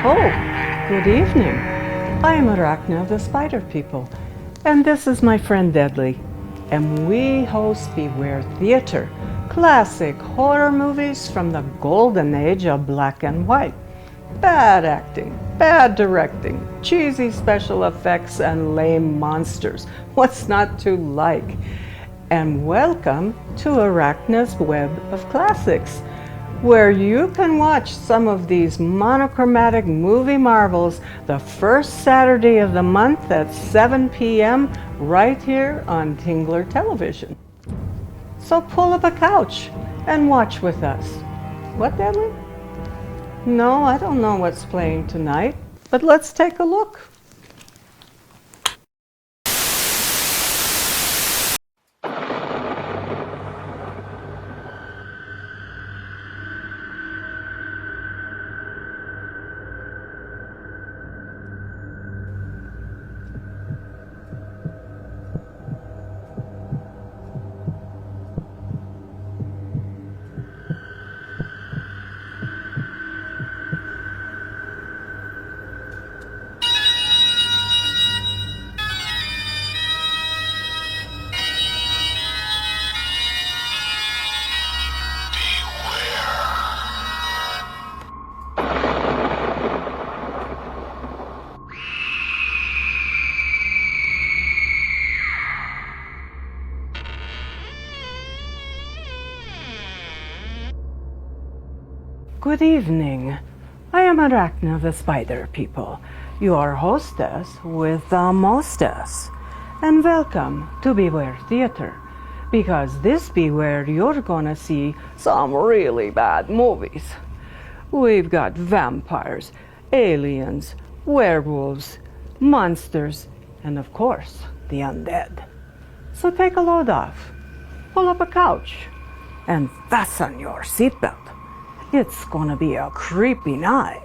Oh, good evening. I am Arachna, the Spider People, and this is my friend Deadly, and we host Beware Theater, classic horror movies from the golden age of black and white. Bad acting, bad directing, cheesy special effects, and lame monsters. What's not to like? And welcome to Arachna's Web of Classics, where you can watch some of these monochromatic movie marvels the first Saturday of the month at 7 p.m. right here on Tingler Television. So pull up a couch and watch with us. What, Deadly? No, I don't know what's playing tonight, but let's take a look. Good evening. I am Arachna, the Spider People, your hostess with the mostess. And welcome to Beware Theater, because this be where you're gonna see some really bad movies. We've got vampires, aliens, werewolves, monsters, and of course, the undead. So take a load off, pull up a couch, and fasten your seatbelt. It's gonna be a creepy night.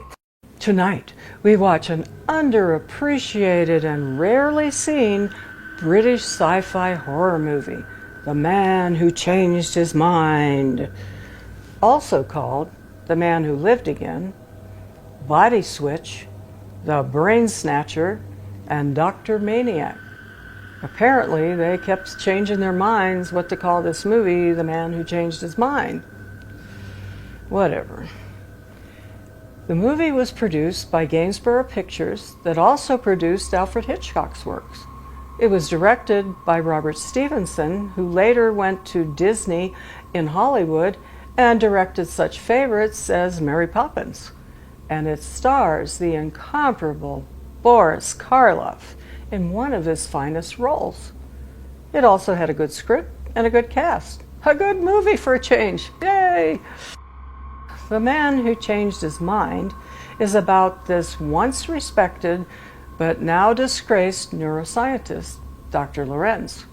Tonight, we watch an underappreciated and rarely seen British sci-fi horror movie, The Man Who Changed His Mind. Also called The Man Who Lived Again, Body Switch, The Brain Snatcher, and Dr. Maniac. Apparently, they kept changing their minds what to call this movie, The Man Who Changed His Mind. Whatever. The movie was produced by Gainsborough Pictures that also produced Alfred Hitchcock's works. It was directed by Robert Stevenson, who later went to Disney in Hollywood and directed such favorites as Mary Poppins. And it stars the incomparable Boris Karloff in one of his finest roles. It also had a good script and a good cast. A good movie for a change. Yay! The Man Who Changed His Mind is about this once respected but now disgraced neuroscientist, Dr. Lorenz,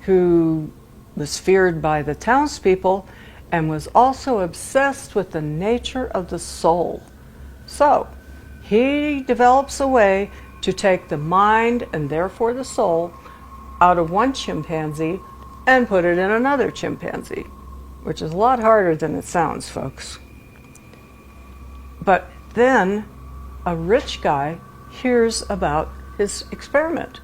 who was feared by the townspeople and was also obsessed with the nature of the soul. So, he develops a way to take the mind and therefore the soul out of one chimpanzee and put it in another chimpanzee, which is a lot harder than it sounds, folks. But then a rich guy hears about his experiment,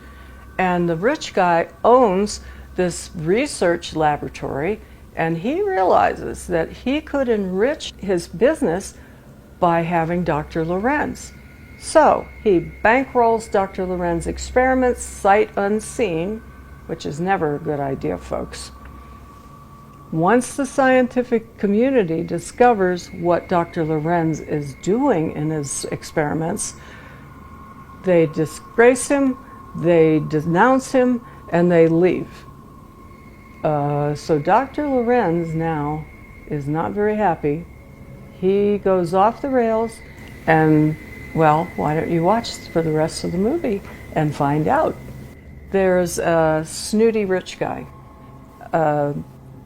and the rich guy owns this research laboratory, and he realizes that he could enrich his business by having Dr. Lorenz. So he bankrolls Dr. Lorenz's experiments sight unseen, which is never a good idea, folks. Once the scientific community discovers what Dr. Lorenz is doing in his experiments, they disgrace him, they denounce him, and they leave. So Dr. Lorenz now is not very happy. he goes off the rails, and, well, why don't you watch for the rest of the movie and find out. There's a snooty rich guy, a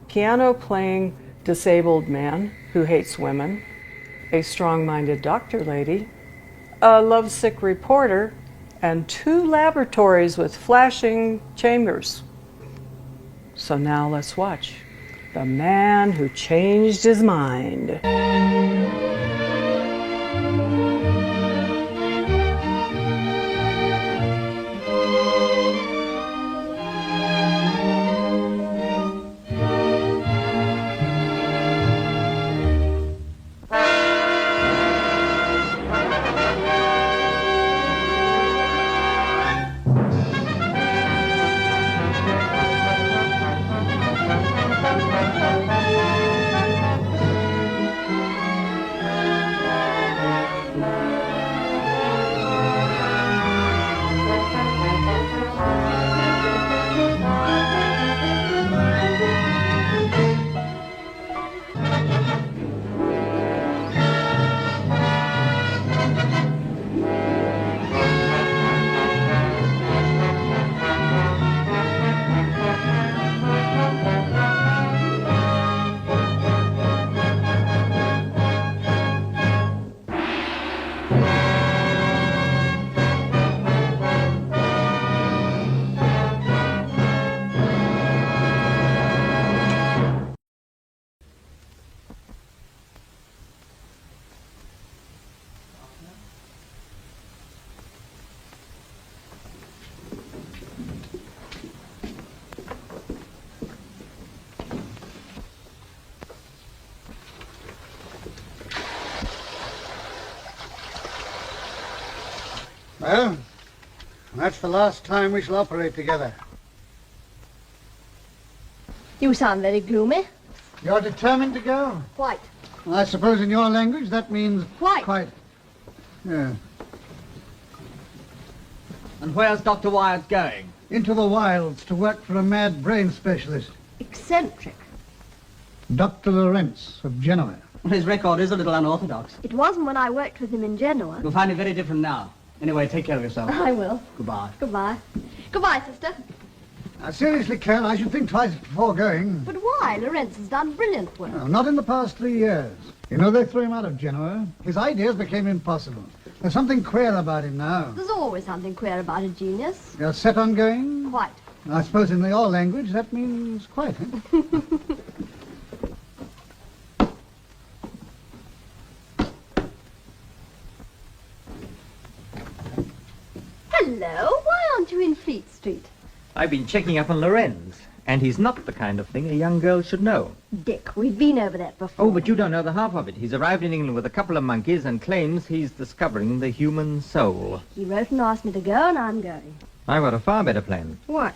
piano-playing disabled man who hates women, a strong-minded doctor lady, a lovesick reporter, and 2 laboratories with flashing chambers. So now let's watch The Man Who Changed His Mind. Well, that's the last time we shall operate together. You sound very gloomy. You're determined to go? Quite. I suppose in your language that means... Quite. Quite. Yeah. And where's Dr. Wyatt going? Into the wilds to work for a mad brain specialist. Eccentric. Dr. Lawrence of Genoa. His record is a little unorthodox. It wasn't when I worked with him in Genoa. You'll find it very different now. Anyway, take care of yourself. I will. Goodbye. Goodbye. Goodbye, sister. Seriously, Kel, I should think twice before going. But why? Lorenz has done brilliant work. No, not in the past 3 years. You know, they threw him out of Genoa. His ideas became impossible. There's something queer about him now. There's always something queer about a genius. You're set on going? Quite. I suppose in your language that means quite, eh? Hello. Why aren't you in Fleet Street? I've been checking up on Lorenz, and he's not the kind of thing a young girl should know. Dick, we've been over that before. Oh, but you don't know the half of it. He's arrived in England with a couple of monkeys and claims he's discovering the human soul. He wrote and asked me to go, and I'm going. I've got a far better plan. What?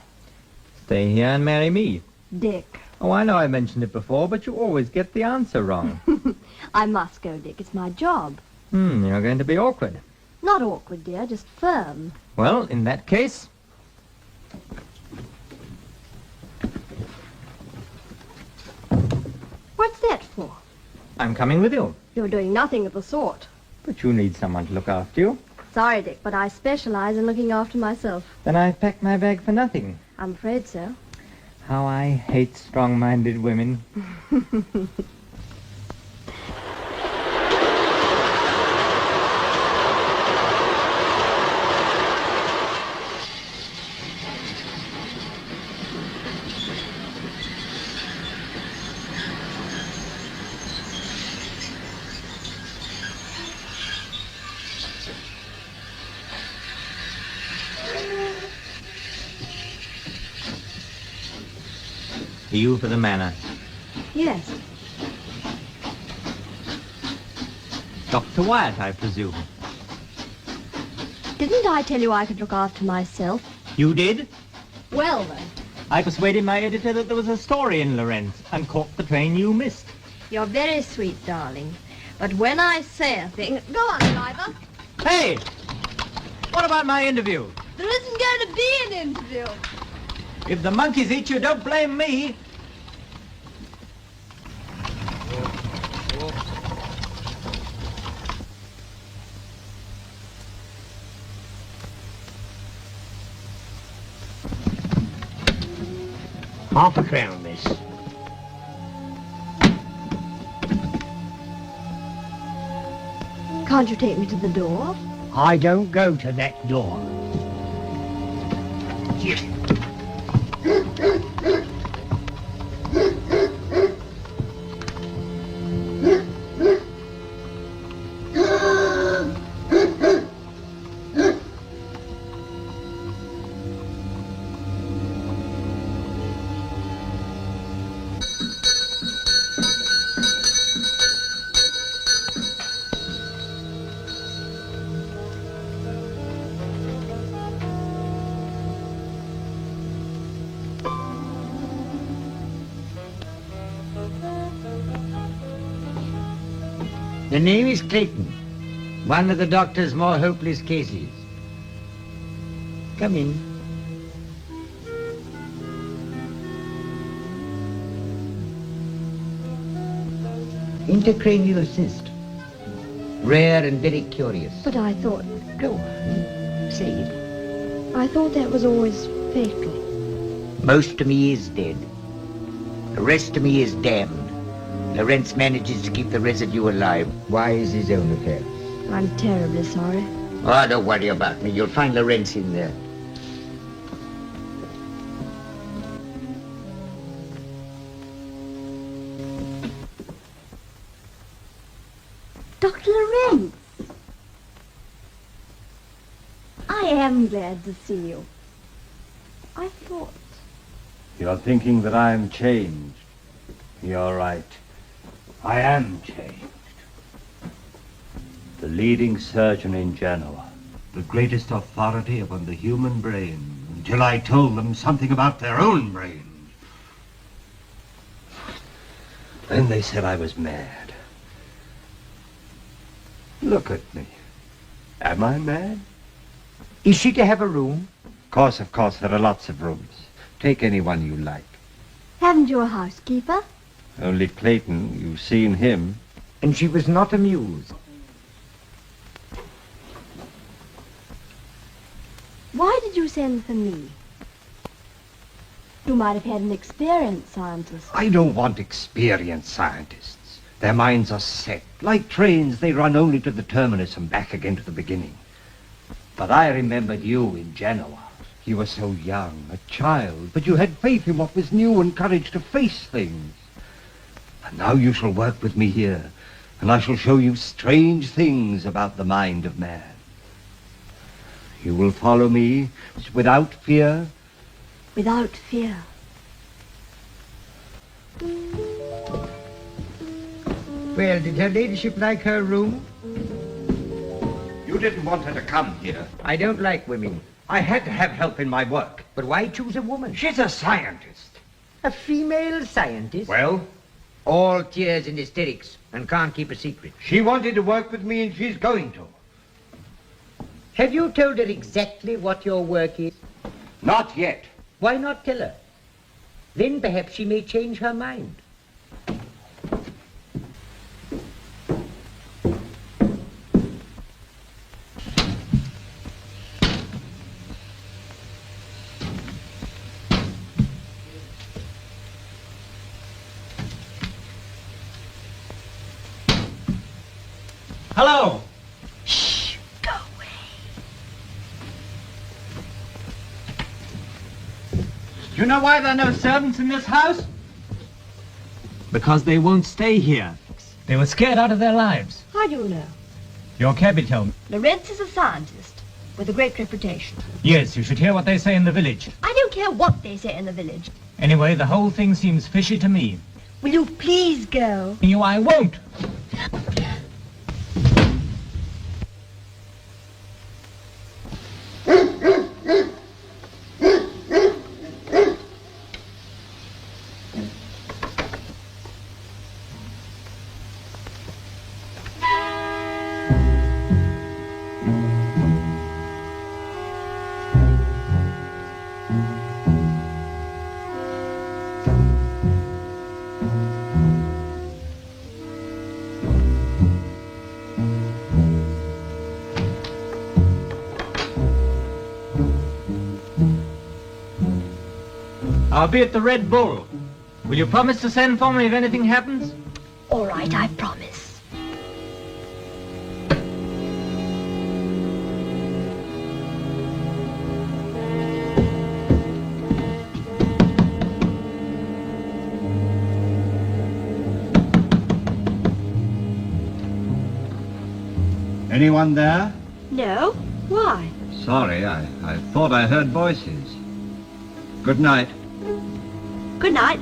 Stay here and marry me. Dick. Oh, I know I mentioned it before, but you always get the answer wrong. I must go, Dick. It's my job. You're going to be awkward. Not awkward, dear, just firm. Well, in that case... What's that for? I'm coming with you. You're doing nothing of the sort. But you need someone to look after you. Sorry, Dick, but I specialize in looking after myself. Then I've packed my bag for nothing. I'm afraid so. How I hate strong-minded women. You for the manor. Yes. Dr. Wyatt, I presume. Didn't I tell you I could look after myself? You did? Well, then. I persuaded my editor that there was a story in Lorenz and caught the train you missed. You're very sweet, darling. But when I say a thing... Go on, driver. Hey! What about my interview? There isn't going to be an interview. If the monkeys eat you, don't blame me. £5, miss. Can't you take me to the door? I don't go to that door. The name is Clayton, one of the doctor's more hopeless cases. Come in. Intracranial cyst. Rare and very curious. But I thought... Go on. Say it. I thought that was always fatal. Most of me is dead. The rest of me is damned. Lawrence manages to keep the residue alive. Why is his own affair? I'm terribly sorry. Oh, don't worry about me. You'll find Lawrence in there. Dr. Lawrence! I am glad to see you. I thought... You're thinking that I am changed. You're right. I am changed. The leading surgeon in Genoa, the greatest authority upon the human brain, until I told them something about their own brains. Then they said I was mad. Look at me. Am I mad? Is she to have a room? Of course, there are lots of rooms. Take any one you like. Haven't you a housekeeper? Only Clayton, you've seen him. And she was not amused. Why did you send for me? You might have had an experienced scientist. I don't want experienced scientists. Their minds are set. Like trains, they run only to the terminus and back again to the beginning. But I remembered you in Genoa. You were so young, a child, but you had faith in what was new and courage to face things. And now you shall work with me here, and I shall show you strange things about the mind of man. You will follow me without fear? Without fear. Well, did her ladyship like her room? You didn't want her to come here. I don't like women. I had to have help in my work. But why choose a woman? She's a scientist. A female scientist? Well, All tears and hysterics, and can't keep a secret. she wanted to work with me and she's going to. Have you told her exactly what your work is? Not yet. Why not tell her? Then perhaps she may change her mind. Hello! Shh! Go away. Do you know why there are no servants in this house? Because they won't stay here. They were scared out of their lives. How do you know? Your cabby told me. Lawrence is a scientist with a great reputation. Yes, you should hear what they say in the village. I don't care what they say in the village. Anyway, the whole thing seems fishy to me. Will you please go? You, I won't. I'll be at the Red Bull. Will you promise to send for me if anything happens? All right, I promise. Anyone there? No? Why? Sorry, I thought I heard voices. Good night. Good night.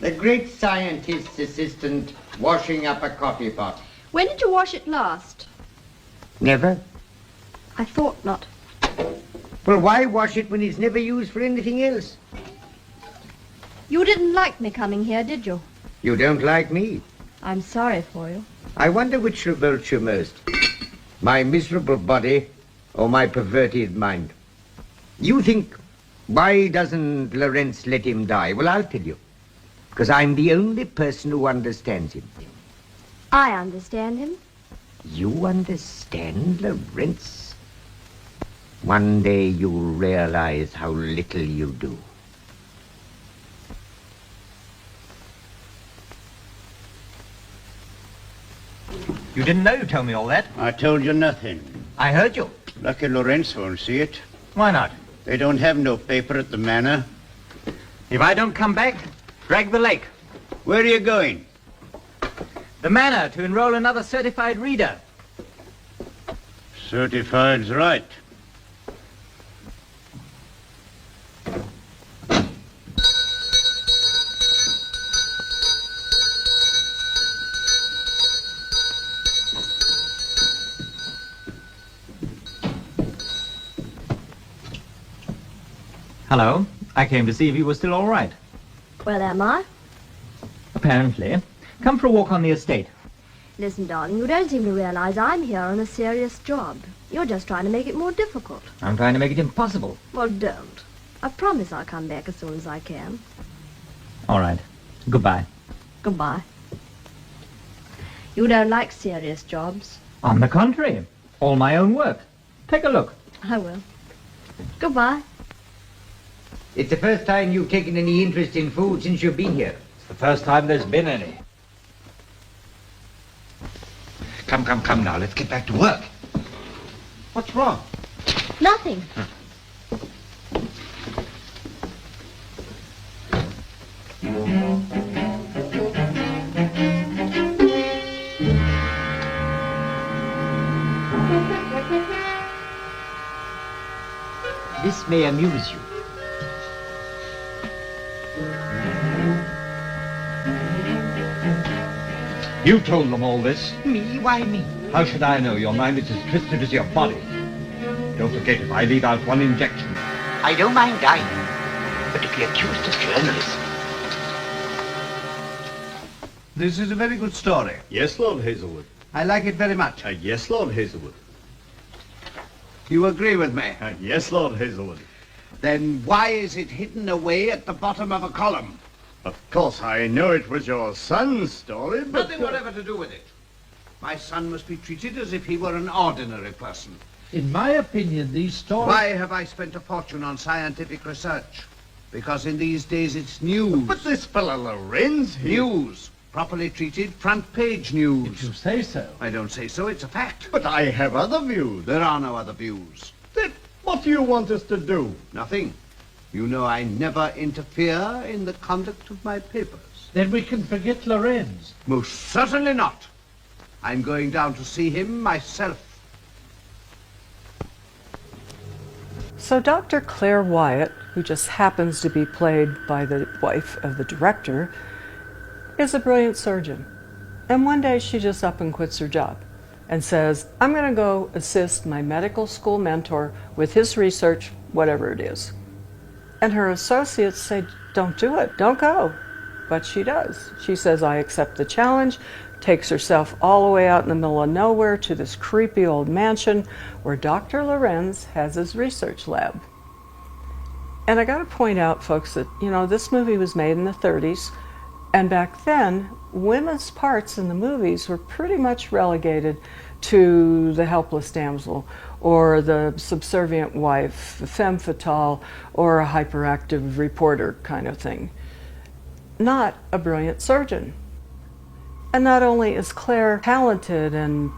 The great scientist's assistant washing up a coffee pot. When did you wash it last? Never? I thought not. Well, why wash it when it's never used for anything else? You didn't like me coming here, did you? You don't like me. I'm sorry for you. I wonder which revolts you most. My miserable body or my perverted mind. You think, why doesn't Lorenz let him die? Well, I'll tell you. Because I'm the only person who understands him. I understand him. You understand Lorenz? One day you'll realize how little you do. You didn't know you told me all that. I told you nothing. I heard you. Lucky Lorenz won't see it. Why not? They don't have no paper at the manor. If I don't come back, drag the lake. Where are you going? The manor to enroll another certified reader. Certified's right. Hello. I came to see if you were still all right. Well, am I? Apparently. Come for a walk on the estate. Listen, darling, you don't seem to realize I'm here on a serious job. You're just trying to make it more difficult. I'm trying to make it impossible. Well, don't. I promise I'll come back as soon as I can. All right. Goodbye. Goodbye. You don't like serious jobs. On the contrary. All my own work. Take a look. I will. Goodbye. It's the first time you've taken any interest in food since you've been here. It's the first time there's been any. Come now, let's get back to work. What's wrong? Nothing. This may amuse you. You told them all this. Me? Why me? How should I know? Your mind is as twisted as your body. Don't forget, if I leave out one injection. I don't mind dying, but to be accused of journalism. This is a very good story. Yes, Lord Hazelwood. I like it very much. Yes, Lord Hazelwood. You agree with me? Yes, Lord Hazelwood. Then why is it hidden away at the bottom of a column? Of course, I know it was your son's story, but... Nothing whatever to do with it. My son must be treated as if he were an ordinary person. In my opinion, these stories... Why have I spent a fortune on scientific research? Because in these days it's news. But this fellow Lorenz, News. Properly treated, front page news. If you say so. I don't say so, it's a fact. But I have other views. There are no other views. Then what do you want us to do? Nothing. You know I never interfere in the conduct of my papers. Then we can forget Lorenz. Most certainly not. I'm going down to see him myself. So Dr. Claire Wyatt, who just happens to be played by the wife of the director, is a brilliant surgeon. And one day she just up and quits her job and says, I'm going to go assist my medical school mentor with his research, whatever it is. And her associates say, don't do it, don't go. but she does. She says, I accept the challenge, takes herself all the way out in the middle of nowhere to this creepy old mansion where Dr. Lorenz has his research lab. And I got to point out, folks, that, you know, this movie was made in the 30s, and back then, women's parts in the movies were pretty much relegated to the helpless damsel, or the subservient wife, the femme fatale, or a hyperactive reporter kind of thing. Not a brilliant surgeon. And not only is Claire talented and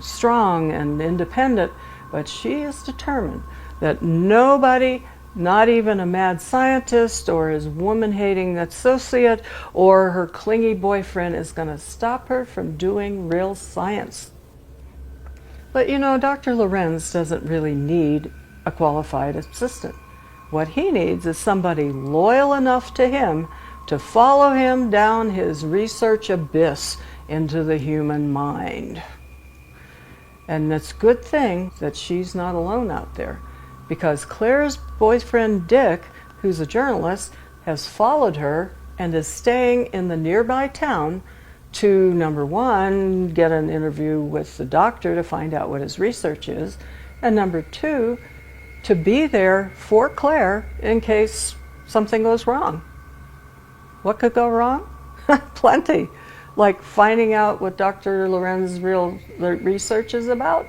strong and independent, but she is determined that nobody, not even a mad scientist or his woman-hating associate or her clingy boyfriend, is going to stop her from doing real science. But you know, Dr. Lorenz doesn't really need a qualified assistant. What he needs is somebody loyal enough to him to follow him down his research abyss into the human mind. And it's a good thing that she's not alone out there, because Claire's boyfriend Dick, who's a journalist, has followed her and is staying in the nearby town to, number one, get an interview with the doctor to find out what his research is, and number two, to be there for Claire in case something goes wrong. What could go wrong? Plenty. Like finding out what Dr. Lorenz's real research is about.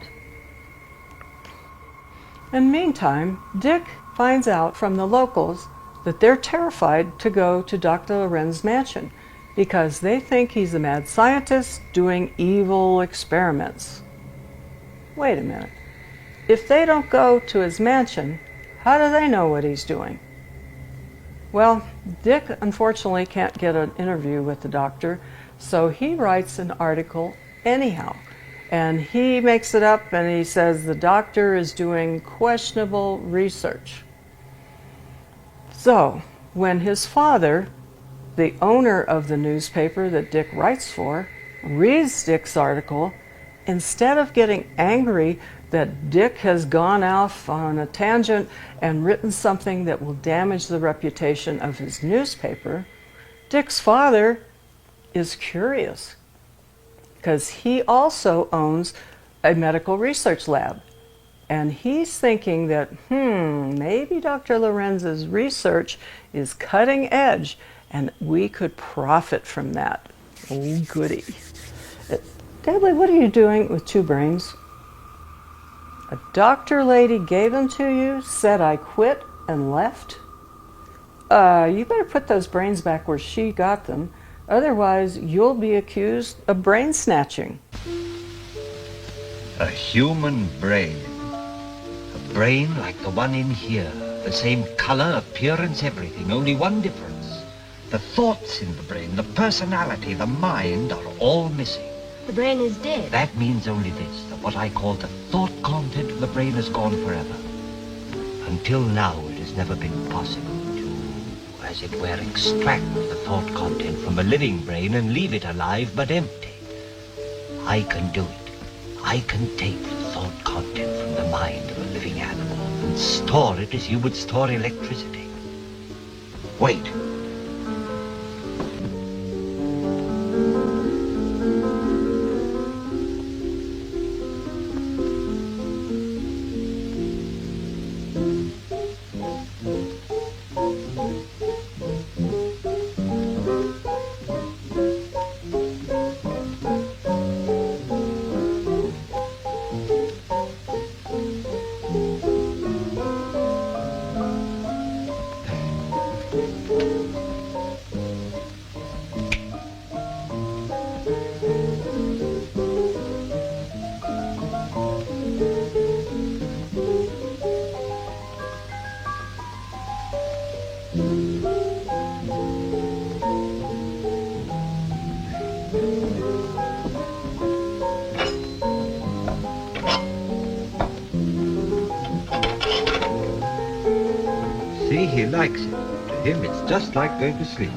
And meantime, Dick finds out from the locals that they're terrified to go to Dr. Lorenz's mansion because they think he's a mad scientist doing evil experiments. Wait a minute. If they don't go to his mansion, how do they know what he's doing? Well, Dick unfortunately can't get an interview with the doctor, so he writes an article anyhow. And he makes it up and he says the doctor is doing questionable research. So, when his father, the owner of the newspaper that Dick writes for, reads Dick's article, instead of getting angry that Dick has gone off on a tangent and written something that will damage the reputation of his newspaper, Dick's father is curious because he also owns a medical research lab. And he's thinking that, maybe Dr. Lorenz's research is cutting edge and we could profit from that. Oh, goody. Dudley, what are you doing with two brains? A doctor lady gave them to you, said I quit, and left? You better put those brains back where she got them. Otherwise, you'll be accused of brain snatching. A human brain. A brain like the one in here. The same color, appearance, everything. Only one difference. The thoughts in the brain, the personality, the mind are all missing. The brain is dead. That means only this, that what I call the thought content of the brain is gone forever. Until now, it has never been possible to, as it were, extract the thought content from a living brain and leave it alive but empty. I can do it. I can take the thought content from the mind of a living animal and store it as you would store electricity. Wait. See, he likes it. To him, it's just like going to sleep.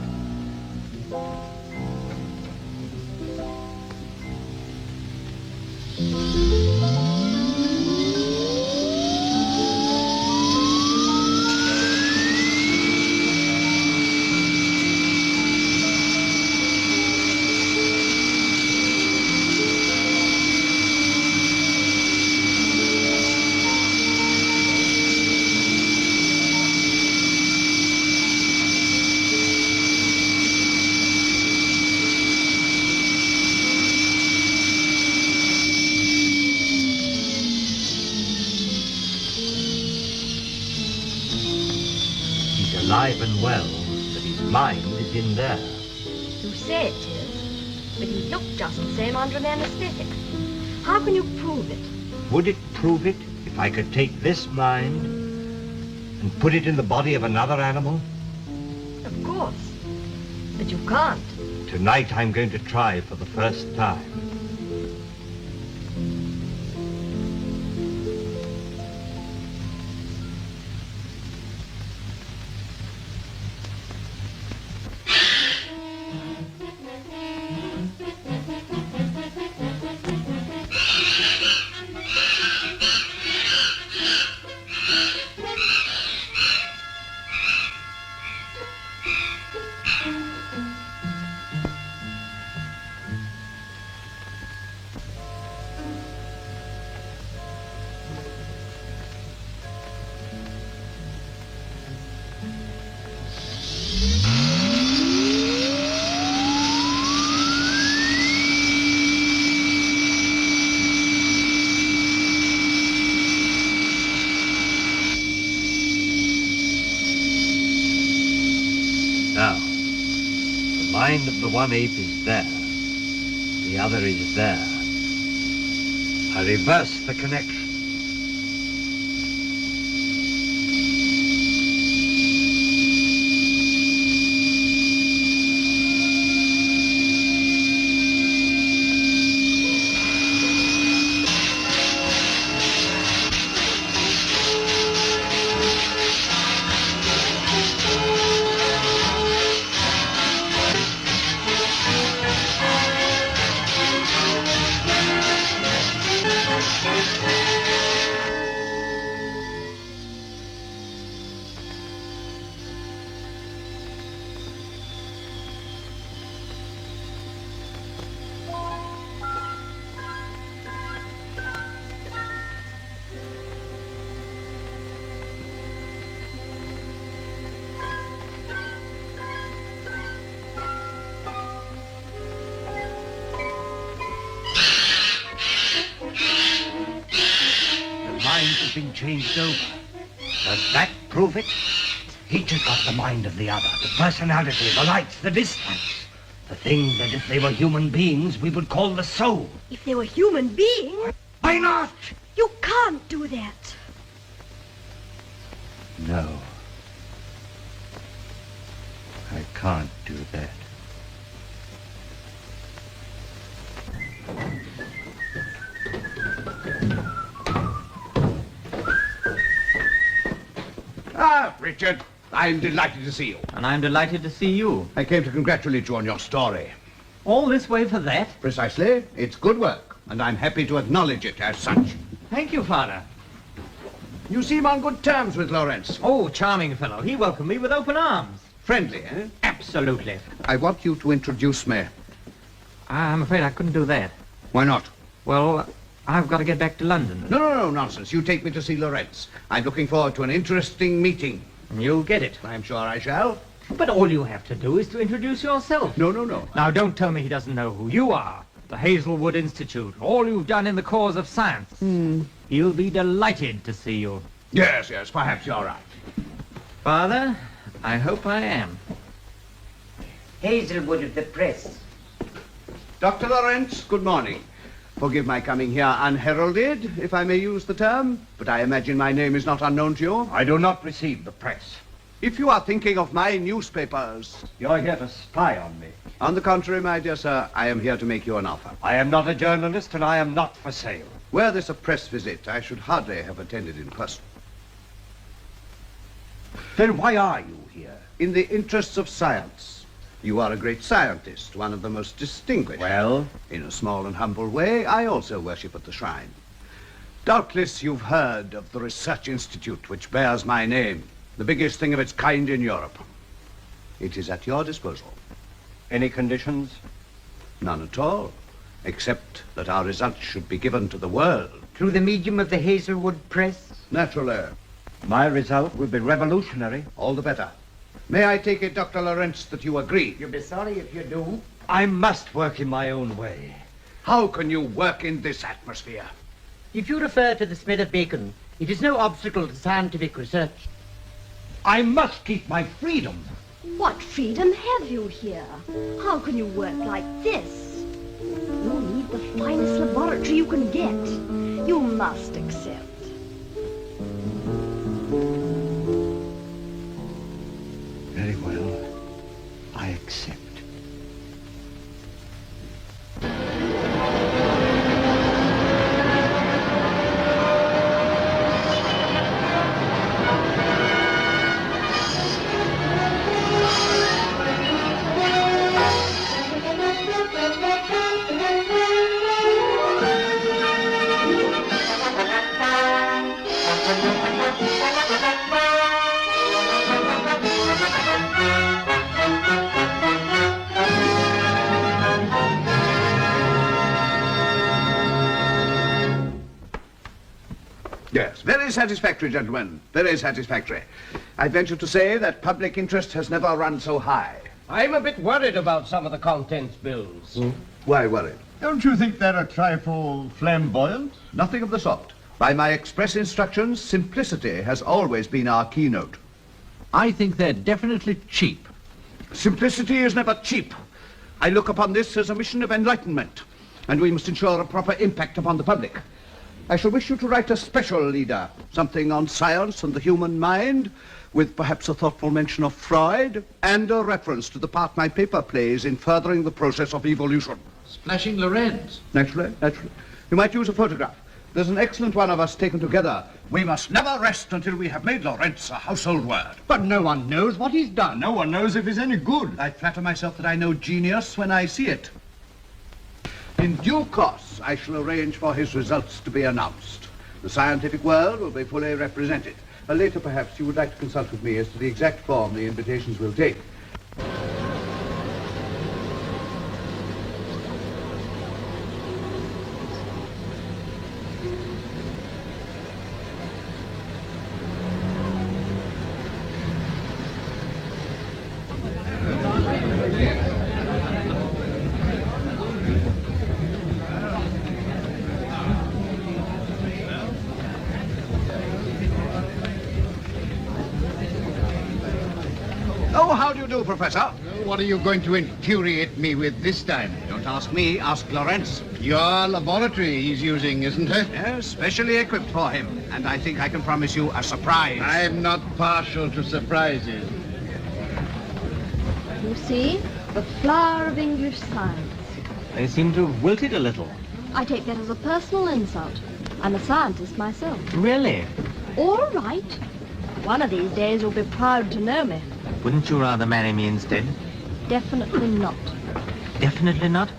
alive and well, but his mind is in there. You say it is, but he looked just the same under an anesthetic. How can you prove it? Would it prove it if I could take this mind and put it in the body of another animal? Of course. But you can't. Tonight I'm going to try for the first time. Now, the mind of the one ape is there. The other is there. I reverse the connection. Been changed over. Does that prove it? Each has got the mind of the other, the personality, the lights, the distance. The thing that if they were human beings, we would call the soul. If they were human beings? Why not? You can't do that. No. I can't do that. Ah, Richard, I'm delighted to see you. And I'm delighted to see you. I came to congratulate you on your story. All this way for that? Precisely. It's good work, and I'm happy to acknowledge it as such. Thank you, Father. You seem on good terms with Lawrence. Oh, charming fellow. He welcomed me with open arms. Friendly, eh? Absolutely. I want you to introduce me. I'm afraid I couldn't do that. Why not? Well, I've got to get back to London. No, nonsense. You take me to see Lawrence. I'm looking forward to an interesting meeting. You'll get it. I'm sure I shall. But all you have to do is to introduce yourself. No. Now, don't tell me he doesn't know who you are. The Hazelwood Institute. All you've done in the cause of science. He'll be delighted to see you. Yes, perhaps you're right. Father, I hope I am. Hazelwood of the press. Dr. Lawrence, good morning. Forgive my coming here unheralded, if I may use the term, but I imagine my name is not unknown to you. I do not receive the press. If you are thinking of my newspapers... You're here to spy on me. On the contrary, my dear sir, I am here to make you an offer. I am not a journalist, and I am not for sale. Were this a press visit, I should hardly have attended in person. Then why are you here? In the interests of science. You are a great scientist, one of the most distinguished. Well? In a small and humble way, I also worship at the shrine. Doubtless you've heard of the Research Institute, which bears my name, the biggest thing of its kind in Europe. It is at your disposal. Any conditions? None at all, except that our results should be given to the world. Through the medium of the Hazelwood press? Naturally. My result will be revolutionary. All the better. May I take it, Dr. Lawrence, that you agree? You'll be sorry if you do. I must work in my own way. How can you work in this atmosphere? If you refer to the smell of bacon, it is no obstacle to scientific research. I must keep my freedom. What freedom have you here? How can you work like this? You need the finest laboratory you can get. You must accept. Very well. I accept. Yes, very satisfactory, gentlemen. Very satisfactory. I venture to say that public interest has never run so high. I'm a bit worried about some of the contents bills. Why worried? Don't you think they're a trifle flamboyant? Nothing of the sort. By my express instructions, simplicity has always been our keynote. I think they're definitely cheap. Simplicity is never cheap. I look upon this as a mission of enlightenment, and we must ensure a proper impact upon the public. I shall wish you to write a special leader, something on science and the human mind, with perhaps a thoughtful mention of Freud, and a reference to the part my paper plays in furthering the process of evolution. Splashing Lorenz. Naturally, naturally. You might use a photograph. There's an excellent one of us taken together. We must never rest until we have made Lorenz a household word. But no one knows what he's done. No one knows if he's any good. I flatter myself that I know genius when I see it. In due course, I shall arrange for his results to be announced. The scientific world will be fully represented. Later, perhaps, you would like to consult with me as to the exact form the invitations will take. Oh, how do you do, Professor? What are you going to infuriate me with this time? Don't ask me, ask Lorenz. Your laboratory he's using, isn't it? Yes, specially equipped for him. And I think I can promise you a surprise. I'm not partial to surprises. You see, the flower of English science. They seem to have wilted a little. I take that as a personal insult. I'm a scientist myself. Really? All right. One of these days you'll be proud to know me. Wouldn't you rather marry me instead? Definitely not. Definitely not?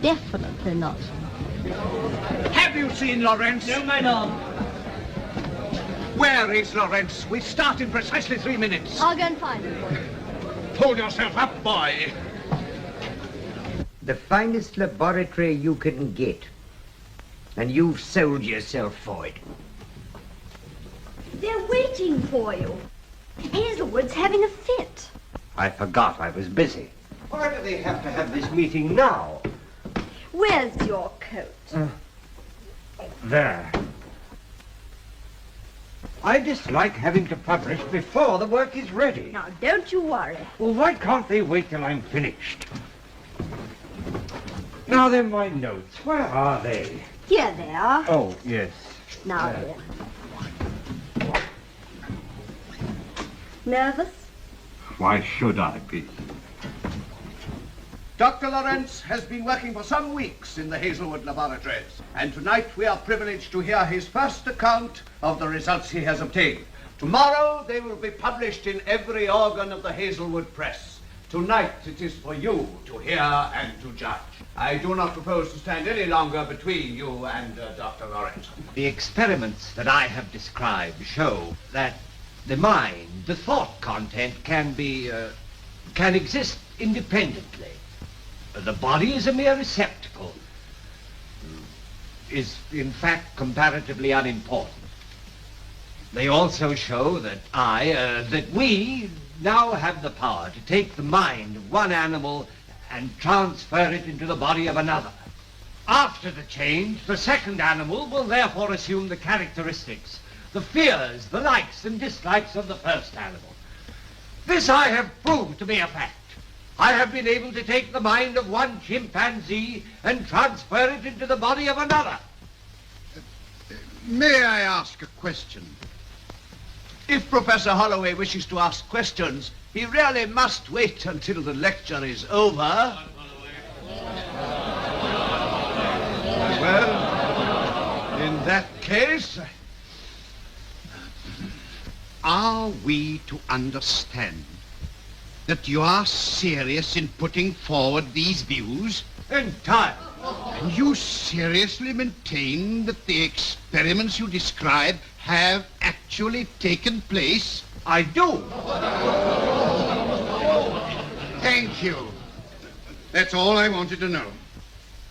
Definitely not. Have you seen Lorenz? No, my lord. Where is Lorenz? We start in precisely 3 minutes. I'll go and find him for you. Pull yourself up, boy. The finest laboratory you can get. And you've sold yourself for it. They're waiting for you. Hazelwood's having a fit. I forgot I was busy. Why do they have to have this meeting now? Where's your coat? There. I dislike having to publish before the work is ready. Now, don't you worry. Well, why can't they wait till I'm finished? Now then, my notes. Where are they? Here they are. Oh, yes. Now then. Nervous? Why should I be? Dr. Lorenz has been working for some weeks in the Hazelwood laboratories, and tonight we are privileged to hear his first account of the results he has obtained. Tomorrow they will be published in every organ of the Hazelwood press. Tonight it is for you to hear and to judge. I do not propose to stand any longer between you and Dr. Lorenz. The experiments that I have described show that the mind, the thought content, can exist independently. The body is a mere receptacle, is in fact comparatively unimportant. They also show that we now have the power to take the mind of one animal and transfer it into the body of another. After the change, the second animal will therefore assume the characteristics the fears, the likes and dislikes of the first animal. This I have proved to be a fact. I have been able to take the mind of one chimpanzee and transfer it into the body of another. May I ask a question? If Professor Holloway wishes to ask questions, he really must wait until the lecture is over. Well, in that case, are we to understand that you are serious in putting forward these views? Entirely. And you seriously maintain that the experiments you describe have actually taken place? I do. Thank you. That's all I wanted to know.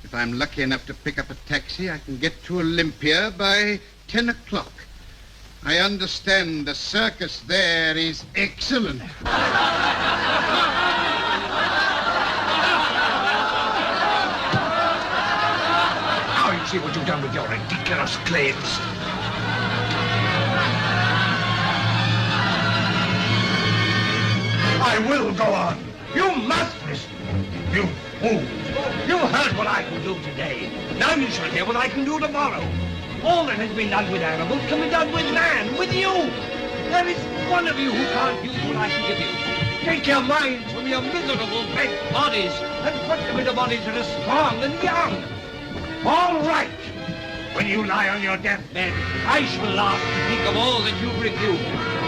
If I'm lucky enough to pick up a taxi, I can get to Olympia by 10 o'clock. I understand the circus there is excellent. Now you see what you've done with your ridiculous claims. I will go on. You must listen. You fool. You heard what I can do today. Now you shall hear what I can do tomorrow. All that has been done with animals can be done with man, with you. There is one of you who can't use what I can give you. Take your minds from your miserable bent bodies and put them into bodies that are strong and young. All right. When you lie on your deathbed, I shall laugh and think of all that you've refused.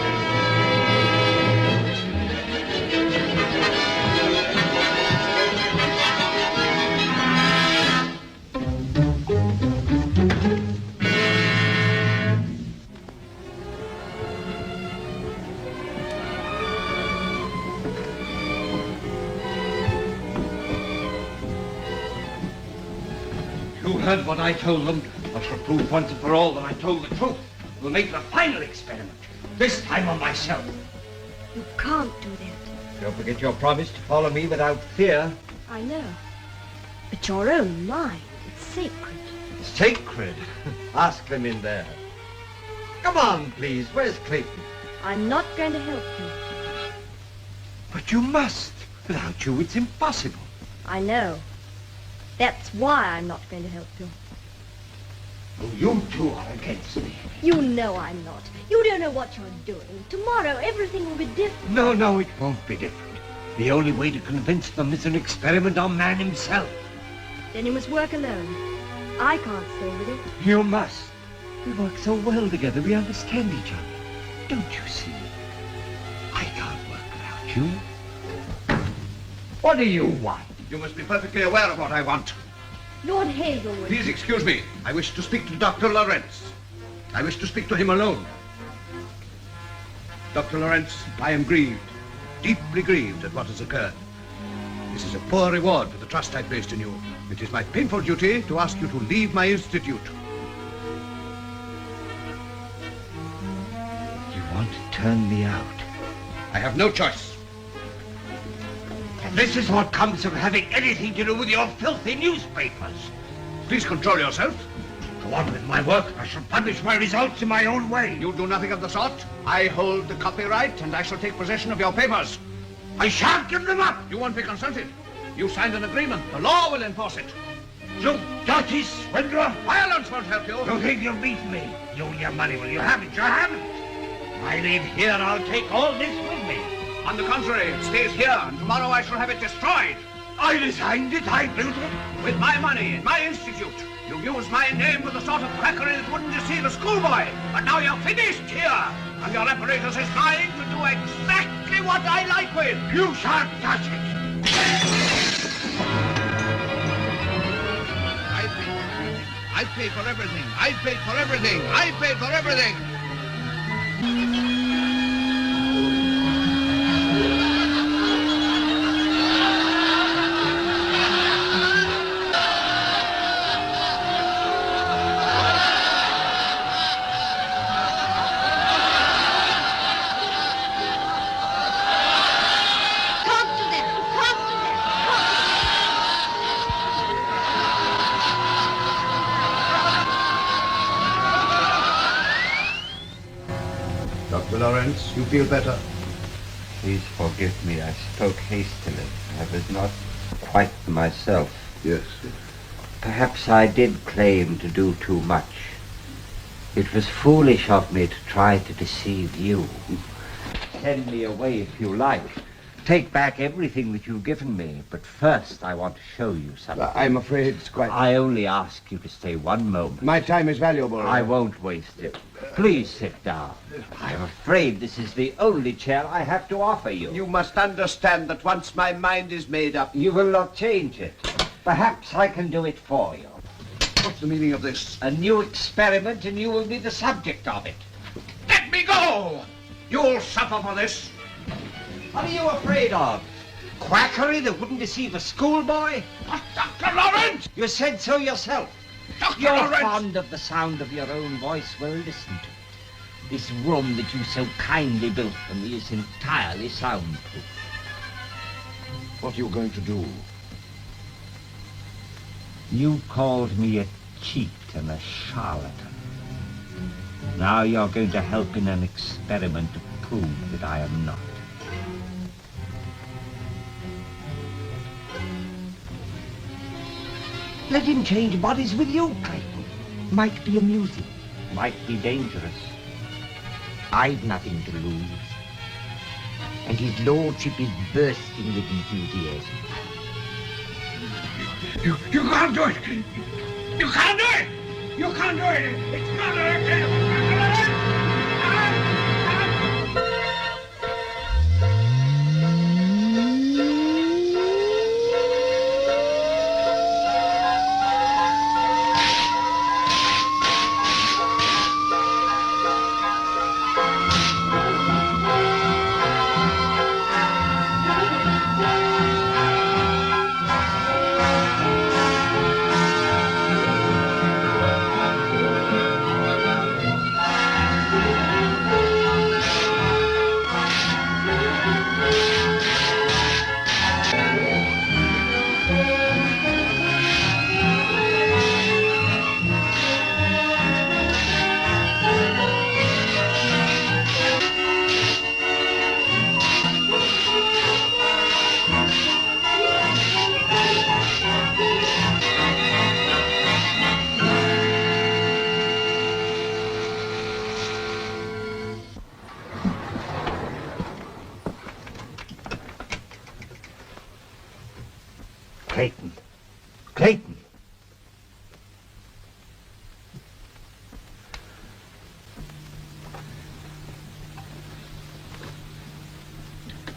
You heard what I told them. I shall prove once and for all that I told the truth. We'll make the final experiment. This time on myself. You can't do that. Don't forget your promise to follow me without fear. I know. But your own mind, it's sacred. Sacred? Ask them in there. Come on, please. Where's Clayton? I'm not going to help you. But you must. Without you, it's impossible. I know. That's why I'm not going to help you. Oh, you two are against me. You know I'm not. You don't know what you're doing. Tomorrow, everything will be different. No, it won't be different. The only way to convince them is an experiment on man himself. Then you must work alone. I can't stay with you. You must. We work so well together. We understand each other. Don't you see? I can't work without you. What do you want? You must be perfectly aware of what I want. Lord Hazelwood. Please excuse me. I wish to speak to Dr. Lawrence. I wish to speak to him alone. Dr. Lawrence, I am grieved, deeply grieved at what has occurred. This is a poor reward for the trust I placed in you. It is my painful duty to ask you to leave my institute. You want to turn me out? I have no choice. And this is what comes of having anything to do with your filthy newspapers. Please control yourself. Go on with my work. I shall publish my results in my own way. You'll do nothing of the sort. I hold the copyright, and I shall take possession of your papers. I shan't give them up. You won't be consulted. You signed an agreement. The law will enforce it. You dirty swindler. Violence won't help you. You think you've beaten me? You and your money, will you have it? You haven't. I leave here, I'll take all this with me. On the contrary, it stays here, and tomorrow I shall have it destroyed. I designed it, I built it. With my money, in my institute. You used my name with the sort of quackery that wouldn't deceive a schoolboy. But now you're finished here, and your apparatus is mine to do exactly what I like with. You shan't touch it. I paid for everything. I paid for everything. I paid for everything. Sir Lawrence, you feel better? Please forgive me. I spoke hastily. I was not quite myself. Yes. Perhaps I did claim to do too much. It was foolish of me to try to deceive you. Send me away if you like. Take back everything that you've given me. But first I want to show you something. I'm afraid it's quite... I only ask you to stay one moment. My time is valuable. I won't waste it. Please sit down. I'm afraid this is the only chair I have to offer you. You must understand that once my mind is made up... You will not change it. Perhaps I can do it for you. What's the meaning of this? A new experiment, and you will be the subject of it. Let me go! You'll suffer for this. What are you afraid of? Quackery that wouldn't deceive a schoolboy? Dr. Lawrence! You said so yourself. Dr. You're Lawrence! fond of the sound of your own voice. Well, listen to it. This room that you so kindly built for me is entirely soundproof. What are you going to do? You called me a cheat and a charlatan. Now you're going to help in an experiment to prove that I am not. Let him change bodies with you, Clayton. Might be amusing, might be dangerous. I've nothing to lose. And his lordship is bursting with enthusiasm. You can't do it! You can't do it! You can't do it! It's not Clayton. Clayton.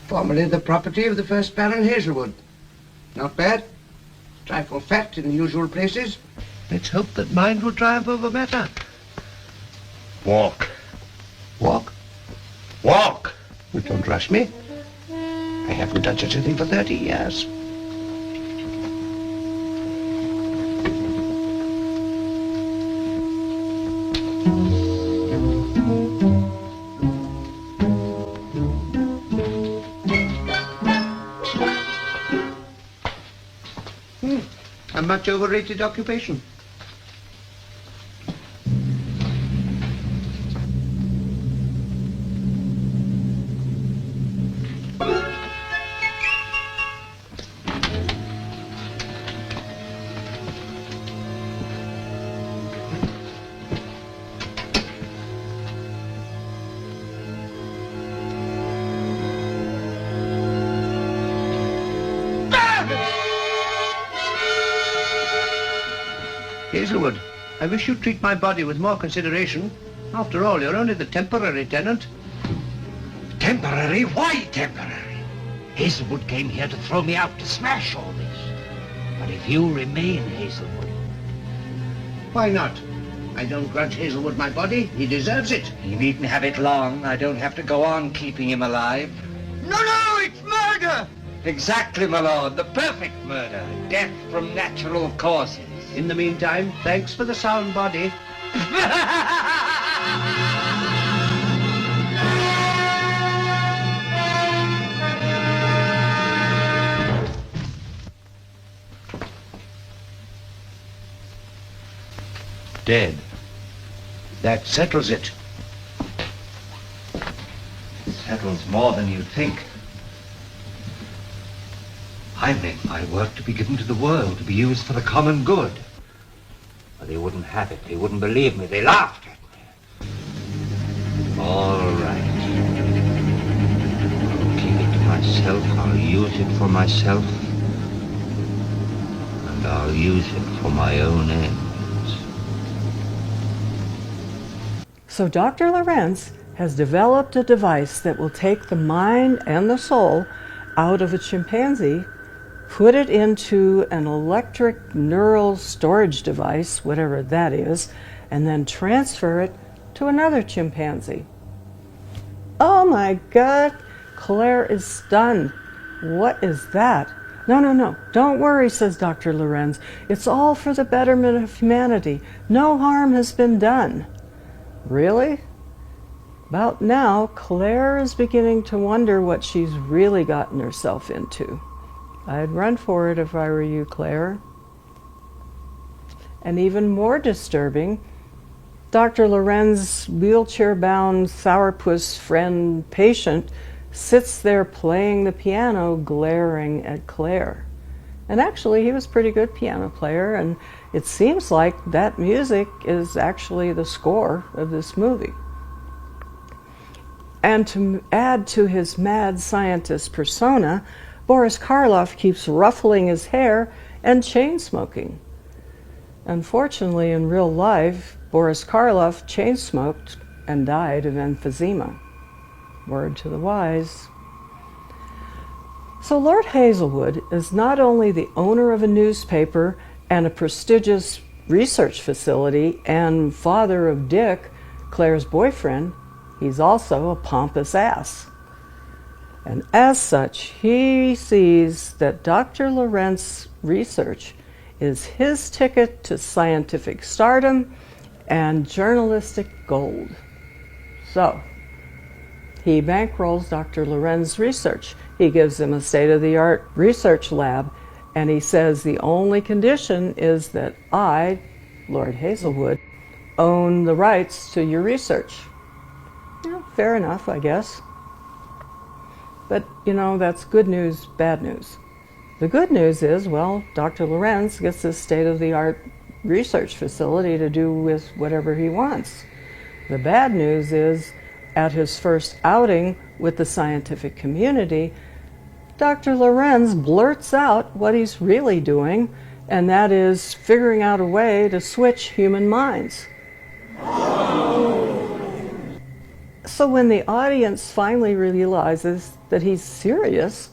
Formerly the property of the first Baron Hazelwood. Not bad. Trifle fat in the usual places. Let's hope that mind will triumph over matter. Walk. Walk? Walk! You don't rush me. I haven't done such a thing for 30 years. A much overrated occupation. Hazelwood, I wish you'd treat my body with more consideration. After all, you're only the temporary tenant. Temporary? Why temporary? Hazelwood came here to throw me out, to smash all this. But if you remain Hazelwood... Why not? I don't grudge Hazelwood my body. He deserves it. He needn't have it long. I don't have to go on keeping him alive. No, it's murder! Exactly, my lord. The perfect murder. Death from natural causes. In the meantime, thanks for the sound body. Dead. That settles it. settles more than you'd think. I meant my work to be given to the world, to be used for the common good. But they wouldn't have it. They wouldn't believe me. They laughed at me. All right. I'll keep it to myself. I'll use it for myself. And I'll use it for my own ends. So Dr. Lorenz has developed a device that will take the mind and the soul out of a chimpanzee, put it into an electric neural storage device, whatever that is, and then transfer it to another chimpanzee. Oh my God, Claire is stunned. What is that? No, don't worry, says Dr. Lorenz. It's all for the betterment of humanity. No harm has been done. Really? About now, Claire is beginning to wonder what she's really gotten herself into. I'd run for it if I were you, Claire. And even more disturbing, Dr. Lorenz's wheelchair-bound sourpuss friend patient sits there playing the piano, glaring at Claire. And actually, he was a pretty good piano player, and it seems like that music is actually the score of this movie. And to add to his mad scientist persona, Boris Karloff keeps ruffling his hair and chain-smoking. Unfortunately, in real life, Boris Karloff chain-smoked and died of emphysema. Word to the wise. So Lord Hazelwood is not only the owner of a newspaper and a prestigious research facility and father of Dick, Claire's boyfriend, he's also a pompous ass. And as such, he sees that Dr. Lorenz's research is his ticket to scientific stardom and journalistic gold. So, he bankrolls Dr. Lorenz's research. He gives him a state-of-the-art research lab, and he says the only condition is that I, Lord Hazelwood, own the rights to your research. Yeah, fair enough, I guess. But, you know, that's good news, bad news. The good news is, well, Dr. Lorenz gets this state-of-the-art research facility to do with whatever he wants. The bad news is, at his first outing with the scientific community, Dr. Lorenz blurts out what he's really doing, and that is figuring out a way to switch human minds. So when the audience finally realizes that he's serious,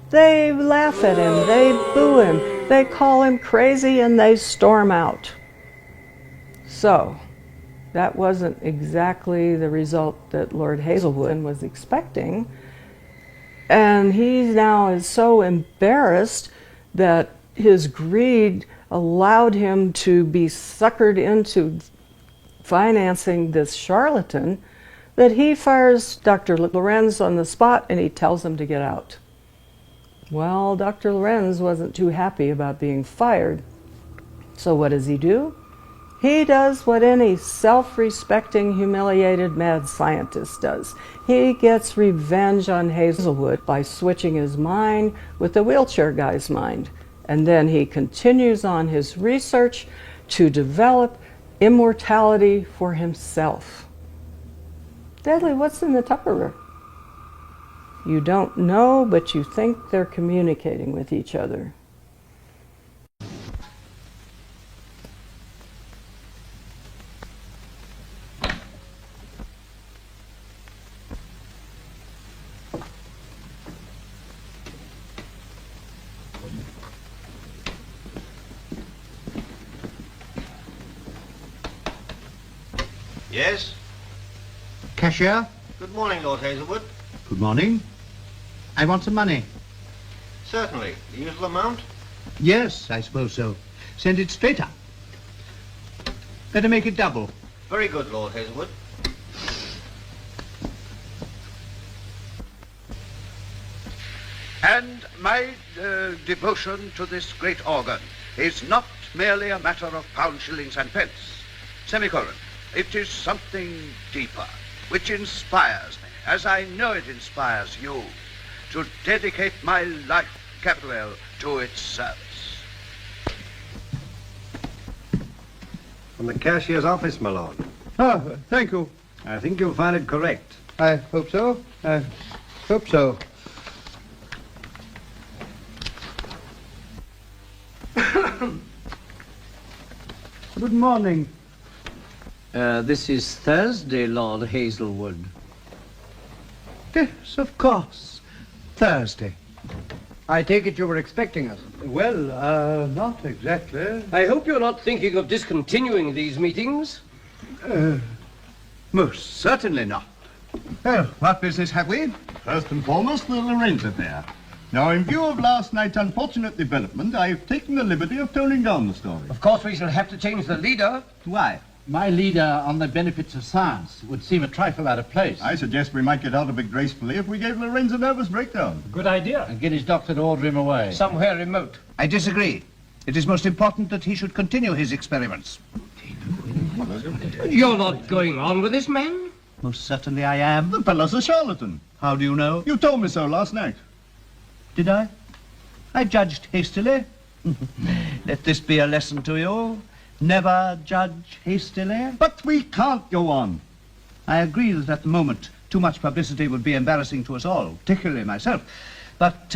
they laugh at him, they boo him, they call him crazy, and they storm out. So, that wasn't exactly the result that Lord Hazelwood was expecting. And he now is so embarrassed that his greed allowed him to be suckered into financing this charlatan that he fires Dr. Lorenz on the spot and he tells him to get out. Well, Dr. Lorenz wasn't too happy about being fired. So what does he do? He does what any self-respecting, humiliated mad scientist does. He gets revenge on Hazelwood by switching his mind with the wheelchair guy's mind. And then he continues on his research to develop immortality for himself. Dudley, what's in the Tupperware? You don't know, but you think they're communicating with each other. Yes? Cashier? Good morning, Lord Hazelwood. Good morning. I want some money. Certainly. The usual amount? Yes, I suppose so. Send it straight up. Better make it double. Very good, Lord Hazelwood. And my devotion to this great organ is not merely a matter of pounds, shillings, and pence. Semicolon. It is something deeper, which inspires me. as I know it inspires you, to dedicate my life, capital L, to its service. From the cashier's office, my lord. Oh, thank you. I think you'll find it correct. I hope so. I hope so. Good morning. This is Thursday, Lord Hazelwood. Yes, of course. Thursday. I take it you were expecting us. Well, not exactly. I hope you're not thinking of discontinuing these meetings. Most certainly not. Well, what business have we? First and foremost, the Lorenz affair. Now, in view of last night's unfortunate development, I've taken the liberty of toning down the story. Of course, we shall have to change the leader. Why? My leader on the benefits of science would seem a trifle out of place. I suggest we might get out of it gracefully if we gave Lorenz a nervous breakdown. Good idea. And get his doctor to order him away. Somewhere remote. I disagree. It is most important that he should continue his experiments. You're not going on with this man? Most certainly I am. The fellow's a charlatan. How do you know? You told me so last night. Did I? I judged hastily. Let this be a lesson to you. Never judge hastily. But we can't go on. I agree that at the moment too much publicity would be embarrassing to us all, particularly myself. But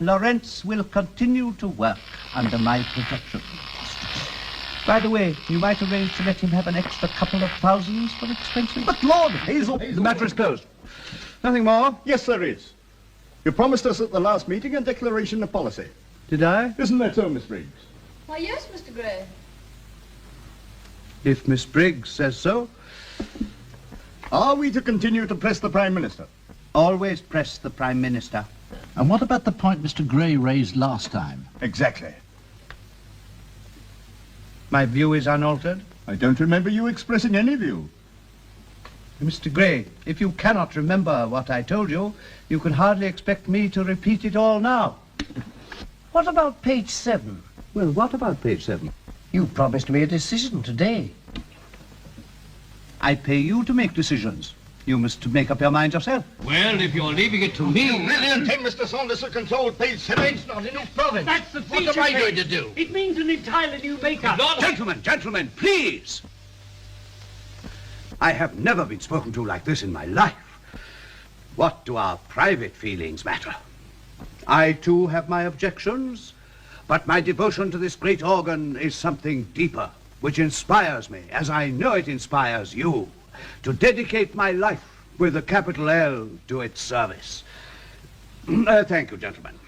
Lorenz will continue to work under my protection. By the way, you might arrange to let him have an extra couple of thousands for expenses. But Lord Hazel... The matter is closed. Nothing more? Yes, there is. You promised us at the last meeting a declaration of policy. Did I? Isn't that so, Miss Briggs? Why, yes, Mr. Gray. If Miss Briggs says so. Are we to continue to press the Prime Minister? Always press the Prime Minister. And what about the point Mr. Gray raised last time? Exactly. My view is unaltered. I don't remember you expressing any view. Mr. Gray, if you cannot remember what I told you, you can hardly expect me to repeat it all now. What about page 7? Well, what about page 7? You promised me a decision today. I pay you to make decisions. You must make up your mind yourself. Well, if you're leaving it to me... You really intend Mr. Saunders to control page 7? It's not in his province. That's the feature What am I page. going to do? It means an entirely new makeup. Gentlemen, please! I have never been spoken to like this in my life. What do our private feelings matter? I, too, have my objections, but my devotion to this great organ is something deeper, which inspires me, as I know it inspires you, to dedicate my life with a capital L to its service. Thank you, gentlemen.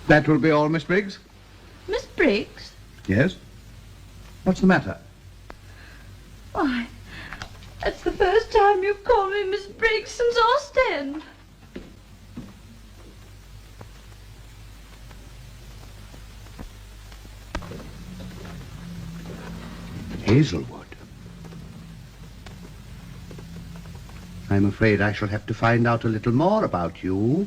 That will be all, Miss Briggs? Miss Briggs? Yes? What's the matter? Why, that's the first time you've called me Miss Briggs since Ostend. Hazelwood. I'm afraid I shall have to find out a little more about you.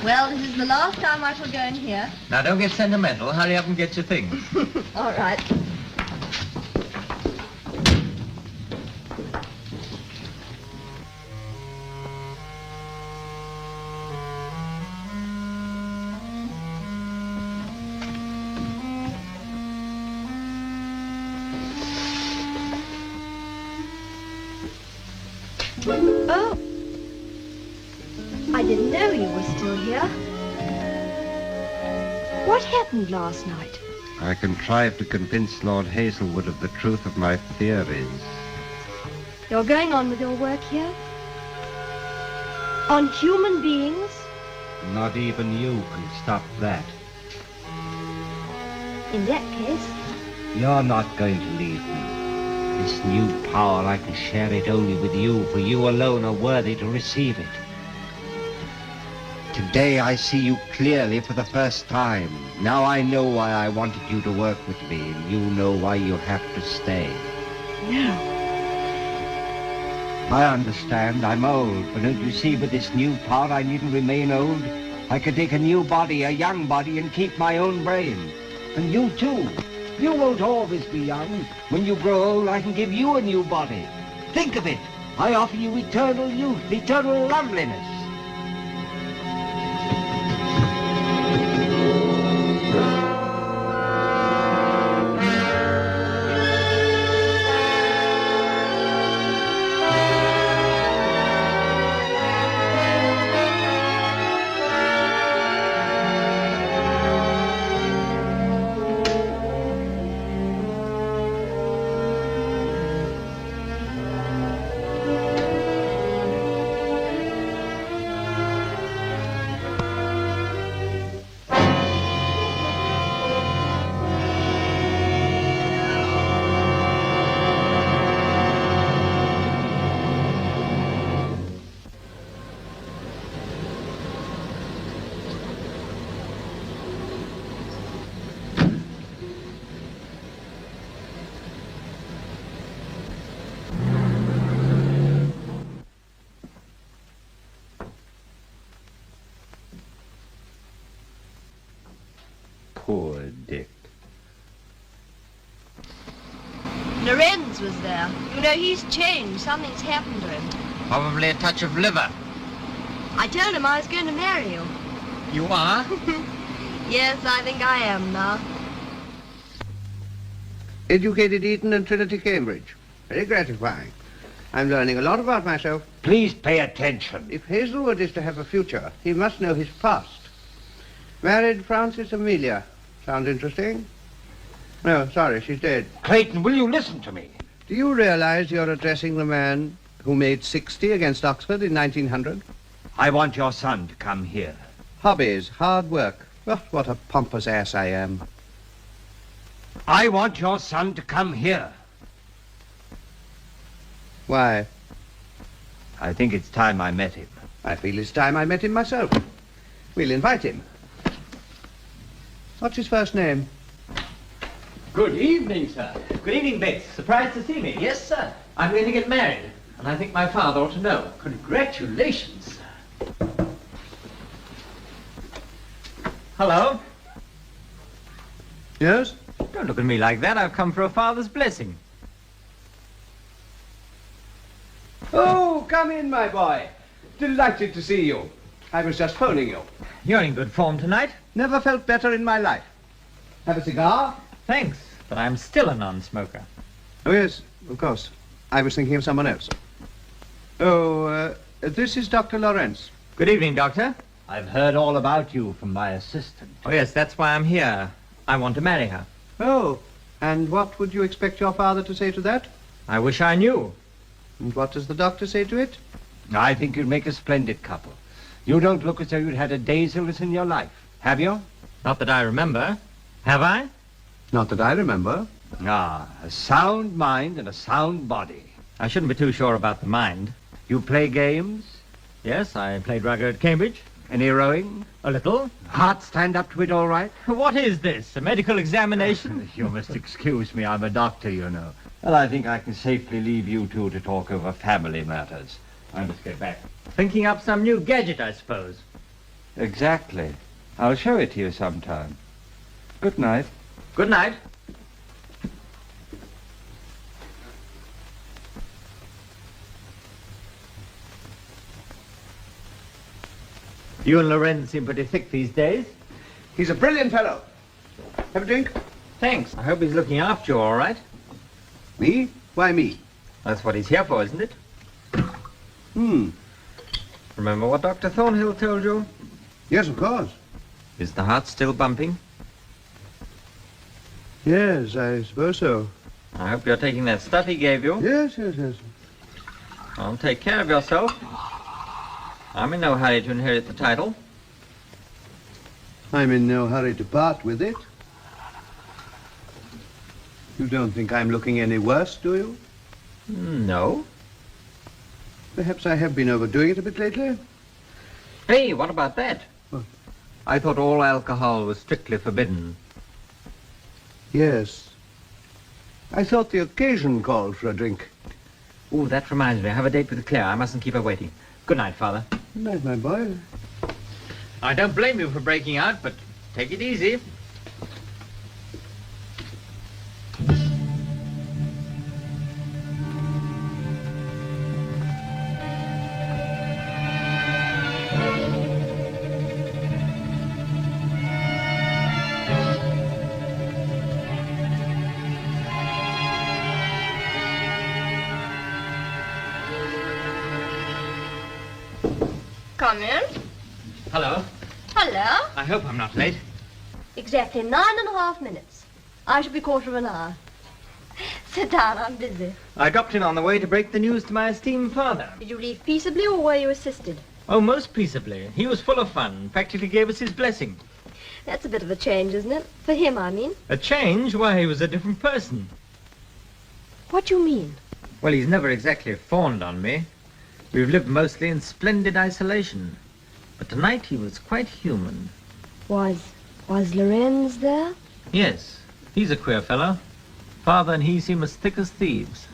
Well, this is the last time I shall go in here. Now, don't get sentimental. Hurry up and get your things. All right. Oh. I didn't know you were still here. What happened last night? I contrived to convince Lord Hazelwood of the truth of my theories. You're going on with your work here? On human beings? Not even you can stop that. In that case, You're not going to leave me. This new power, I can share it only with you, for you alone are worthy to receive it. Today I see you clearly for the first time. Now I know why I wanted you to work with me, and you know why you have to stay. Yeah. I understand, I'm old, but don't you see, with this new power I needn't remain old. I can take a new body, a young body, and keep my own brain. And you too. You won't always be young. When you grow old, I can give you a new body. Think of it. I offer you eternal youth, eternal loveliness. Poor Dick. Lorenz was there. You know, he's changed. Something's happened to him. Probably a touch of liver. I told him I was going to marry you. You are? Yes, I think I am now. Educated Eton and Trinity, Cambridge. Very gratifying. I'm learning a lot about myself. Please pay attention. If Hazelwood is to have a future, he must know his past. Married Frances Amelia. Sounds interesting? No, sorry, she's dead. Clayton, will you listen to me? Do you realize you're addressing the man who made 60 against Oxford in 1900? I want your son to come here. Hobbies, hard work. Oh, what a pompous ass I am. I want your son to come here. Why? I think it's time I met him. I feel it's time I met him myself. We'll invite him. What's his first name? Good evening, sir. Good evening, Bates. Surprised to see me? Yes, sir. I'm going to get married, and I think my father ought to know. Congratulations, sir. Hello? Yes? Don't look at me like that. I've come for a father's blessing. Oh, come in, my boy. Delighted to see you. I was just phoning you. You're in good form tonight. Never felt better in my life. Have a cigar? Thanks, but I'm still a non-smoker. Oh, yes, of course. I was thinking of someone else. Oh, this is Dr. Lorenz. Good evening, Doctor. I've heard all about you from my assistant. Oh, yes, that's why I'm here. I want to marry her. Oh, and what would you expect your father to say to that? I wish I knew. And what does the doctor say to it? I think you'd make a splendid couple. You don't look as though you'd had a day's illness in your life, have you? Not that I remember. Have I? Not that I remember. Ah, a sound mind and a sound body. I shouldn't be too sure about the mind. You play games? Yes, I played rugby at Cambridge. Any rowing? A little. Heart stand up to it all right? What is this, a medical examination? You must excuse me, I'm a doctor, you know. Well, I think I can safely leave you two to talk over family matters. I must get back. Thinking up some new gadget, I suppose. Exactly. I'll show it to you sometime. Good night. Good night. You and Lorenz seem pretty thick these days. He's a brilliant fellow. Have a drink? Thanks. I hope he's looking after you all right. Me? Why me? That's what he's here for, isn't it? Hmm. Remember what Dr. Thornhill told you? Yes, of course. Is the heart still bumping? Yes, I suppose so. I hope you're taking that stuff he gave you. Yes, yes, yes. Well, take care of yourself. I'm in no hurry to inherit the title. I'm in no hurry to part with it. You don't think I'm looking any worse, do you? No. Perhaps I have been overdoing it a bit lately. Hey, what about that? What? I thought all alcohol was strictly forbidden. Yes. I thought the occasion called for a drink. Oh, that reminds me. I have a date with Claire. I mustn't keep her waiting. Good night, Father. Good night, my boy. I don't blame you for breaking out, but take it easy. Come in. Hello. Hello. I hope I'm not late. Exactly 9.5 minutes. I shall be 1/4 Sit down, I'm busy. I dropped in on the way to break the news to my esteemed father. Did you leave peaceably or were you assisted? Oh, most peaceably. He was full of fun, practically gave us his blessing. That's a bit of a change, isn't it? For him, I mean. A change? Why, he was a different person. What do you mean? Well, he's never exactly fawned on me. We've lived mostly in splendid isolation. But tonight he was quite human. Was Lorenz there? Yes, he's a queer fellow. Father and he seem as thick as thieves.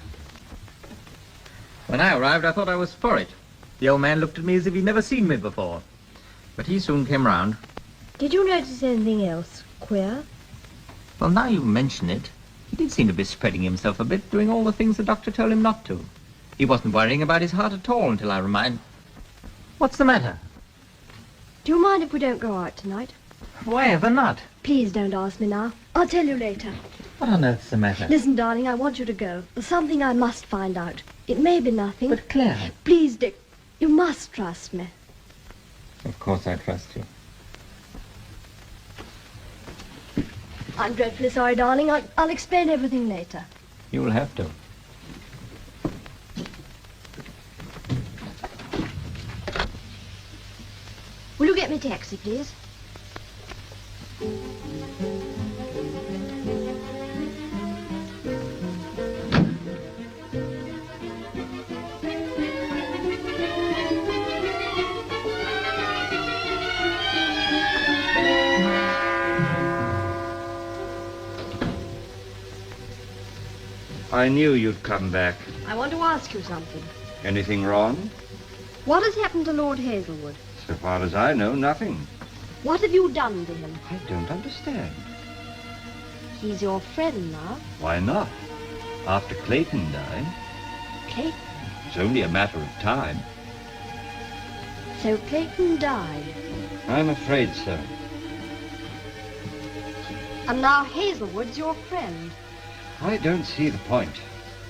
When I arrived, I thought I was for it. The old man looked at me as if he'd never seen me before. But he soon came round. Did you notice anything else queer? Well, now you mention it, he did seem to be spreading himself a bit, doing all the things the doctor told him not to. He wasn't worrying about his heart at all until I reminded... What's the matter? Do you mind if we don't go out tonight? Why ever not? Please don't ask me now. I'll tell you later. What on earth's the matter? Listen, darling, I want you to go. There's something I must find out. It may be nothing. But Claire... Please, Dick, you must trust me. Of course I trust you. I'm dreadfully sorry, darling. I'll explain everything later. You will have to. Will you get me a taxi, please? I knew you'd come back. I want to ask you something. Anything wrong? What has happened to Lord Hazelwood? So far as I know, nothing. What have you done to him? I don't understand. He's your friend now. Why not? After Clayton died. Clayton? It's only a matter of time. So Clayton died. I'm afraid so. And now Hazelwood's your friend. I don't see the point.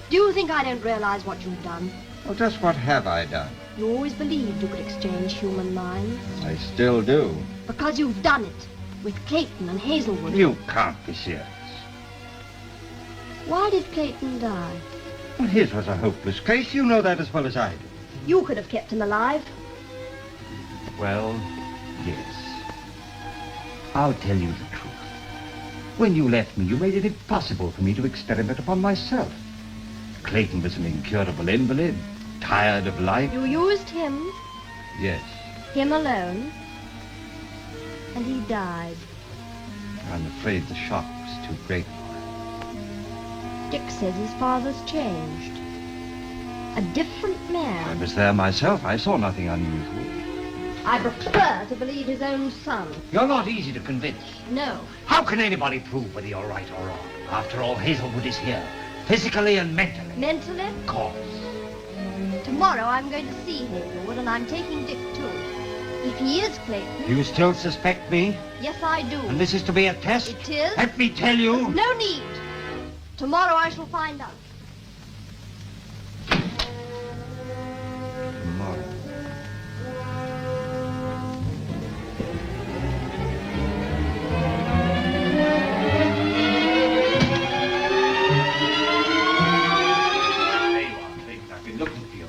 Do you think I don't realize what you've done? Well, just what have I done? You always believed you could exchange human minds. I still do. Because you've done it. With Clayton and Hazelwood. You can't be serious. Why did Clayton die? Well, his was a hopeless case. You know that as well as I do. You could have kept him alive. Well, yes. I'll tell you the truth. When you left me, you made it impossible for me to experiment upon myself. Clayton was an incurable invalid, tired of life. You used him. Yes. Him alone. And he died. I'm afraid the shock was too great for him. Dick says his father's changed. A different I man. was there myself. I saw nothing unusual. I prefer to believe his own son. You're not easy to convince. No. How can anybody prove whether you're right or wrong? After all, Hazelwood is here, physically and mentally. Mentally? Of course. Tomorrow I'm going to see Hazelwood, and I'm taking Dick too. If he is Clayton... You still suspect me? Yes, I do. And this is to be a test? It is. Let me tell you. No need. Tomorrow I shall find out. Tomorrow. I've been looking for you.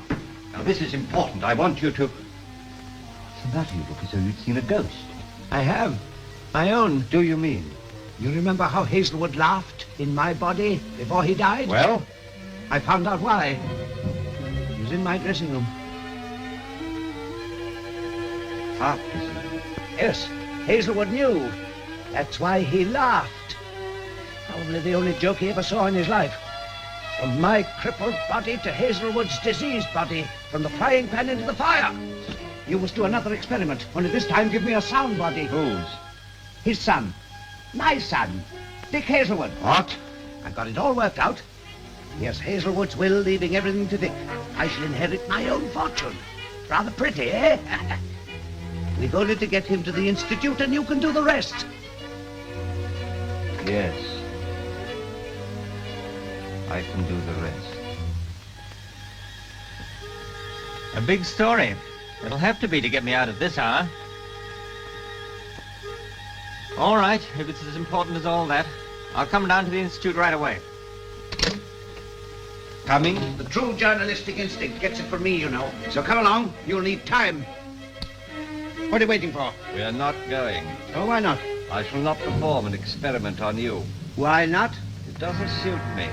Now, this is important. I want you to... What's the matter? You look as though you'd seen a ghost. I have. My own. Do you mean? You remember how Hazelwood laughed in my body before he died? Well? I found out why. He was in my dressing room. Heart disease? Yes, Hazelwood knew. That's why he laughed. Probably the only joke he ever saw in his life. From my crippled body to Hazelwood's diseased body, from the frying pan into the fire. You must do another experiment, only this time give me a sound body. Whose? His son. My son. Dick Hazelwood. What? I've got it all worked out. Yes, Hazelwood's will, leaving everything to Dick. I shall inherit my own fortune. Rather pretty, eh? We've only to get him to the Institute and you can do the rest. Yes. I can do the rest. A big story. It'll have to be to get me out of this hour. All right, if it's as important as all that, I'll come down to the Institute right away. Coming? The true journalistic instinct gets it from me, you know. So come along. You'll need time. What are you waiting for? We are not going. Oh, why not? I shall not perform an experiment on you. Why not? It doesn't suit me.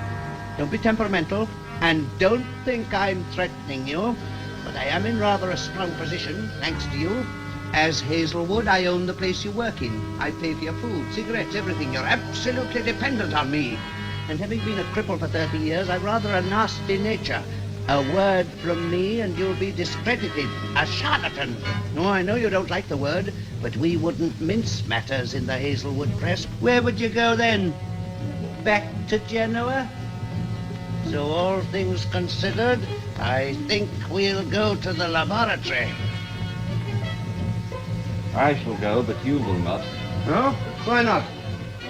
Don't be temperamental, and don't think I'm threatening you, but I am in rather a strong position, thanks to you. As Hazelwood, I own the place you work in. I pay for your food, cigarettes, everything. You're absolutely dependent on me. And having been a cripple for 30 years, I've rather a nasty nature. A word from me and you'll be discredited. A charlatan. No, I know you don't like the word, but we wouldn't mince matters in the Hazelwood press. Where would you go then? Back to Genoa? So all things considered, I think we'll go to the laboratory. I shall go, but you will not. No? Why not?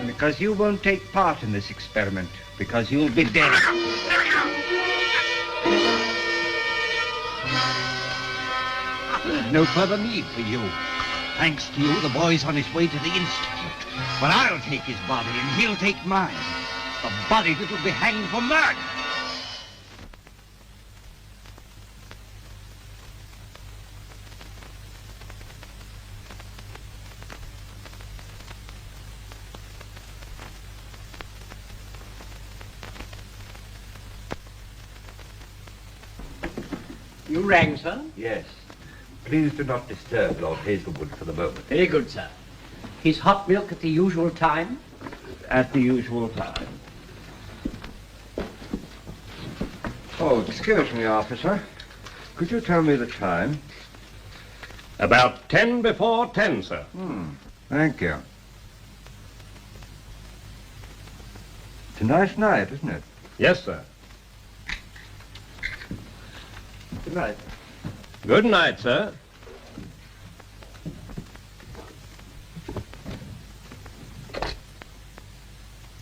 Because you won't take part in this experiment. Because you'll be dead. There's no further need for you. Thanks to you, the boy's on his way to the Institute. But I'll take his body and he'll take mine. The body that'll be hanged for murder. You rang, sir? Yes. Please do not disturb Lord Hazelwood for the moment. Very good, sir. His hot milk at the usual time? At the usual time. Oh, excuse me, officer. Could you tell me the time? About 10 before 10, sir. Thank you. It's a nice night, isn't it? Yes, sir. Good night. Good night, sir.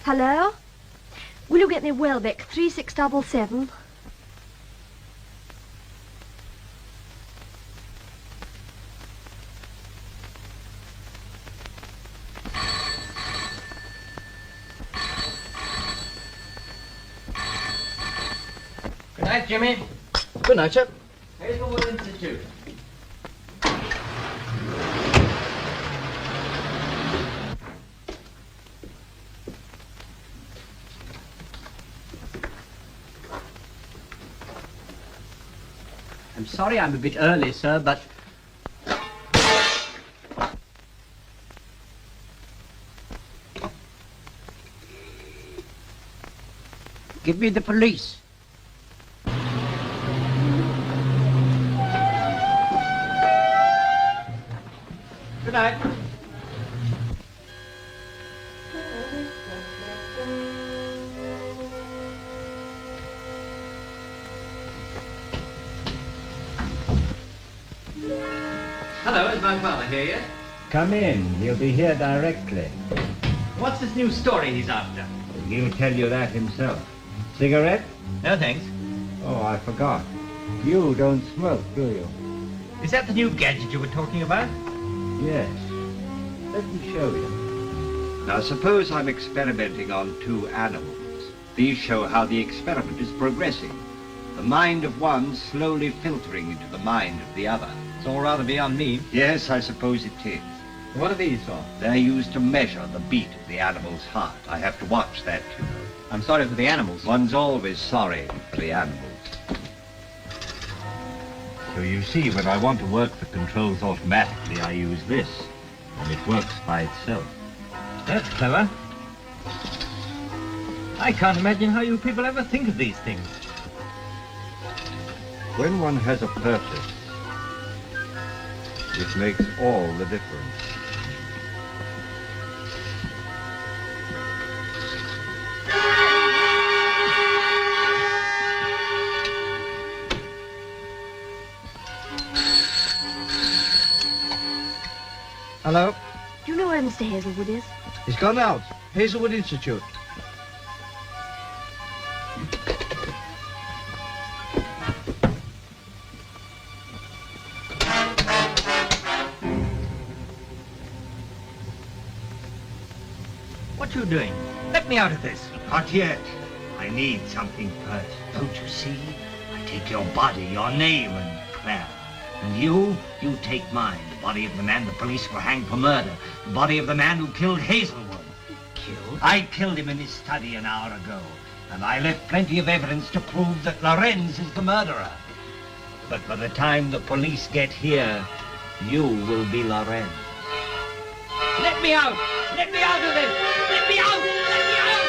Hello? Will you get me Welbeck 3677? Good night, Jimmy. Good night, sir. Hazelwood Institute. I'm sorry I'm a bit early, sir, but... Give me the police. Good night. Hello, is my father here yet? Come in. He'll be here directly. What's this new story he's after? He'll tell you that himself. Cigarette? No, thanks. Oh, I forgot. You don't smoke, do you? Is that the new gadget you were talking about? Yes. Let me show you. Now, suppose I'm experimenting on two animals. These show how the experiment is progressing. The mind of one slowly filtering into the mind of the other. It's all rather beyond me. Yes, I suppose it is. What are these for? They're used to measure the beat of the animal's heart. I have to watch that, you know. I'm sorry for the animals. One's always sorry for the animals. So you see, when I want to work the controls automatically, I use this, and it works by itself. That's clever. I can't imagine how you people ever think of these things. When one has a purpose, it makes all the difference. Hello? Do you know where Mr. Hazelwood is? He's gone out. Hazelwood Institute. What you doing? Let me out of this. Not yet. I need something first. Don't you see? I take your body, your name, and Claire. And you take mine, the body of the man the police will hang for murder, the body of the man who killed Hazelwood. Killed? I killed him in his study an hour ago, and I left plenty of evidence to prove that Lorenz is the murderer. But by the time the police get here, you will be Lorenz. Let me out! Let me out of this! Let me out! Let me out!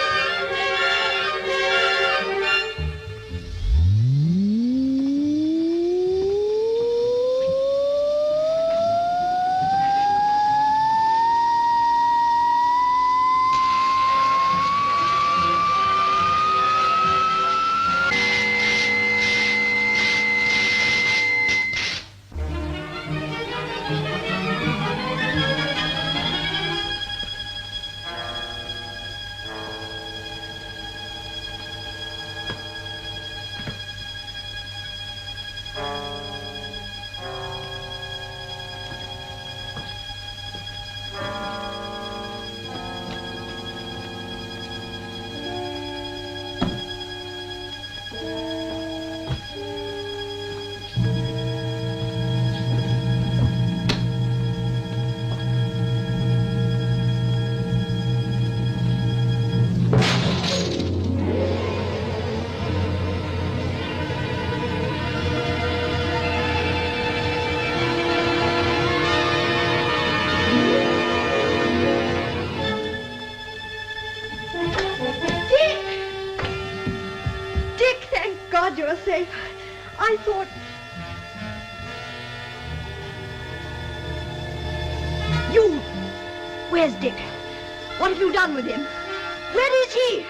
You're safe. I thought... You! Where's Dick? What have you done with him? Where is he?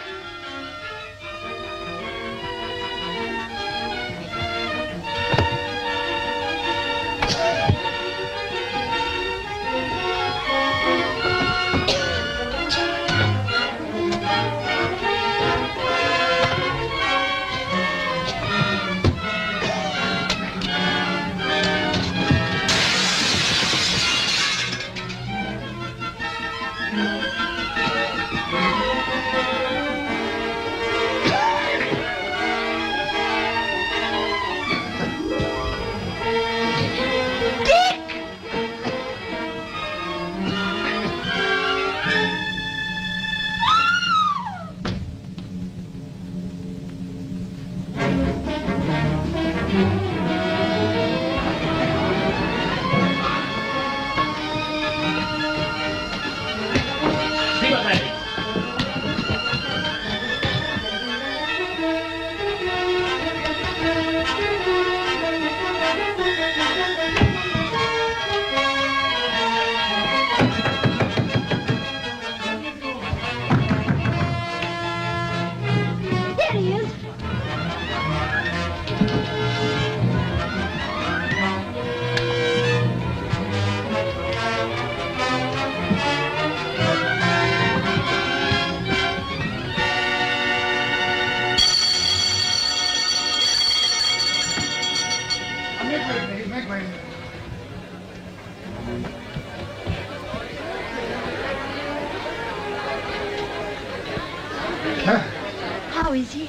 How is he?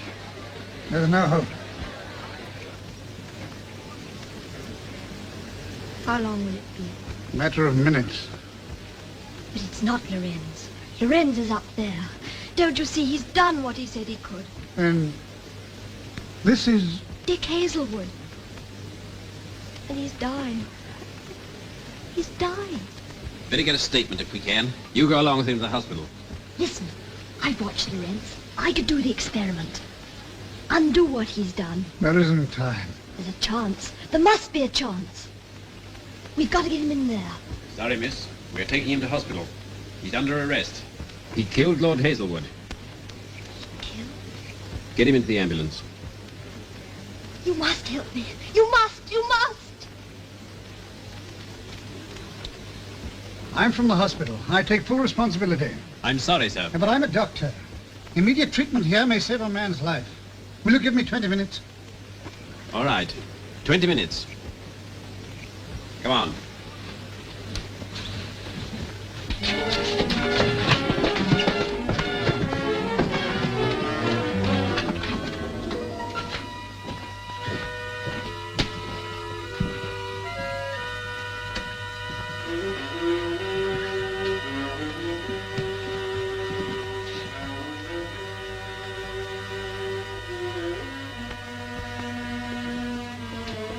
There's no hope. How long will it be? Matter of minutes. But it's not Lorenz. Lorenz is up there. Don't you see? He's done what he said he could. And this is... Dick Hazelwood. And he's dying. He's dying. Better get a statement if we can. You go along with him to the hospital. Listen, I've watched Lorenz. I could do the experiment. Undo what he's done. There isn't time. There's a chance. There must be a chance. We've got to get him in there. Sorry, miss. We're taking him to hospital. He's under arrest. He killed Lord Hazelwood. Killed? Get him into the ambulance. You must help me. You must. You must. I'm from the hospital. I take full responsibility. I'm sorry, sir. But I'm a doctor. Immediate treatment here may save a man's life. Will you give me 20 minutes? All right. 20 minutes. Come on.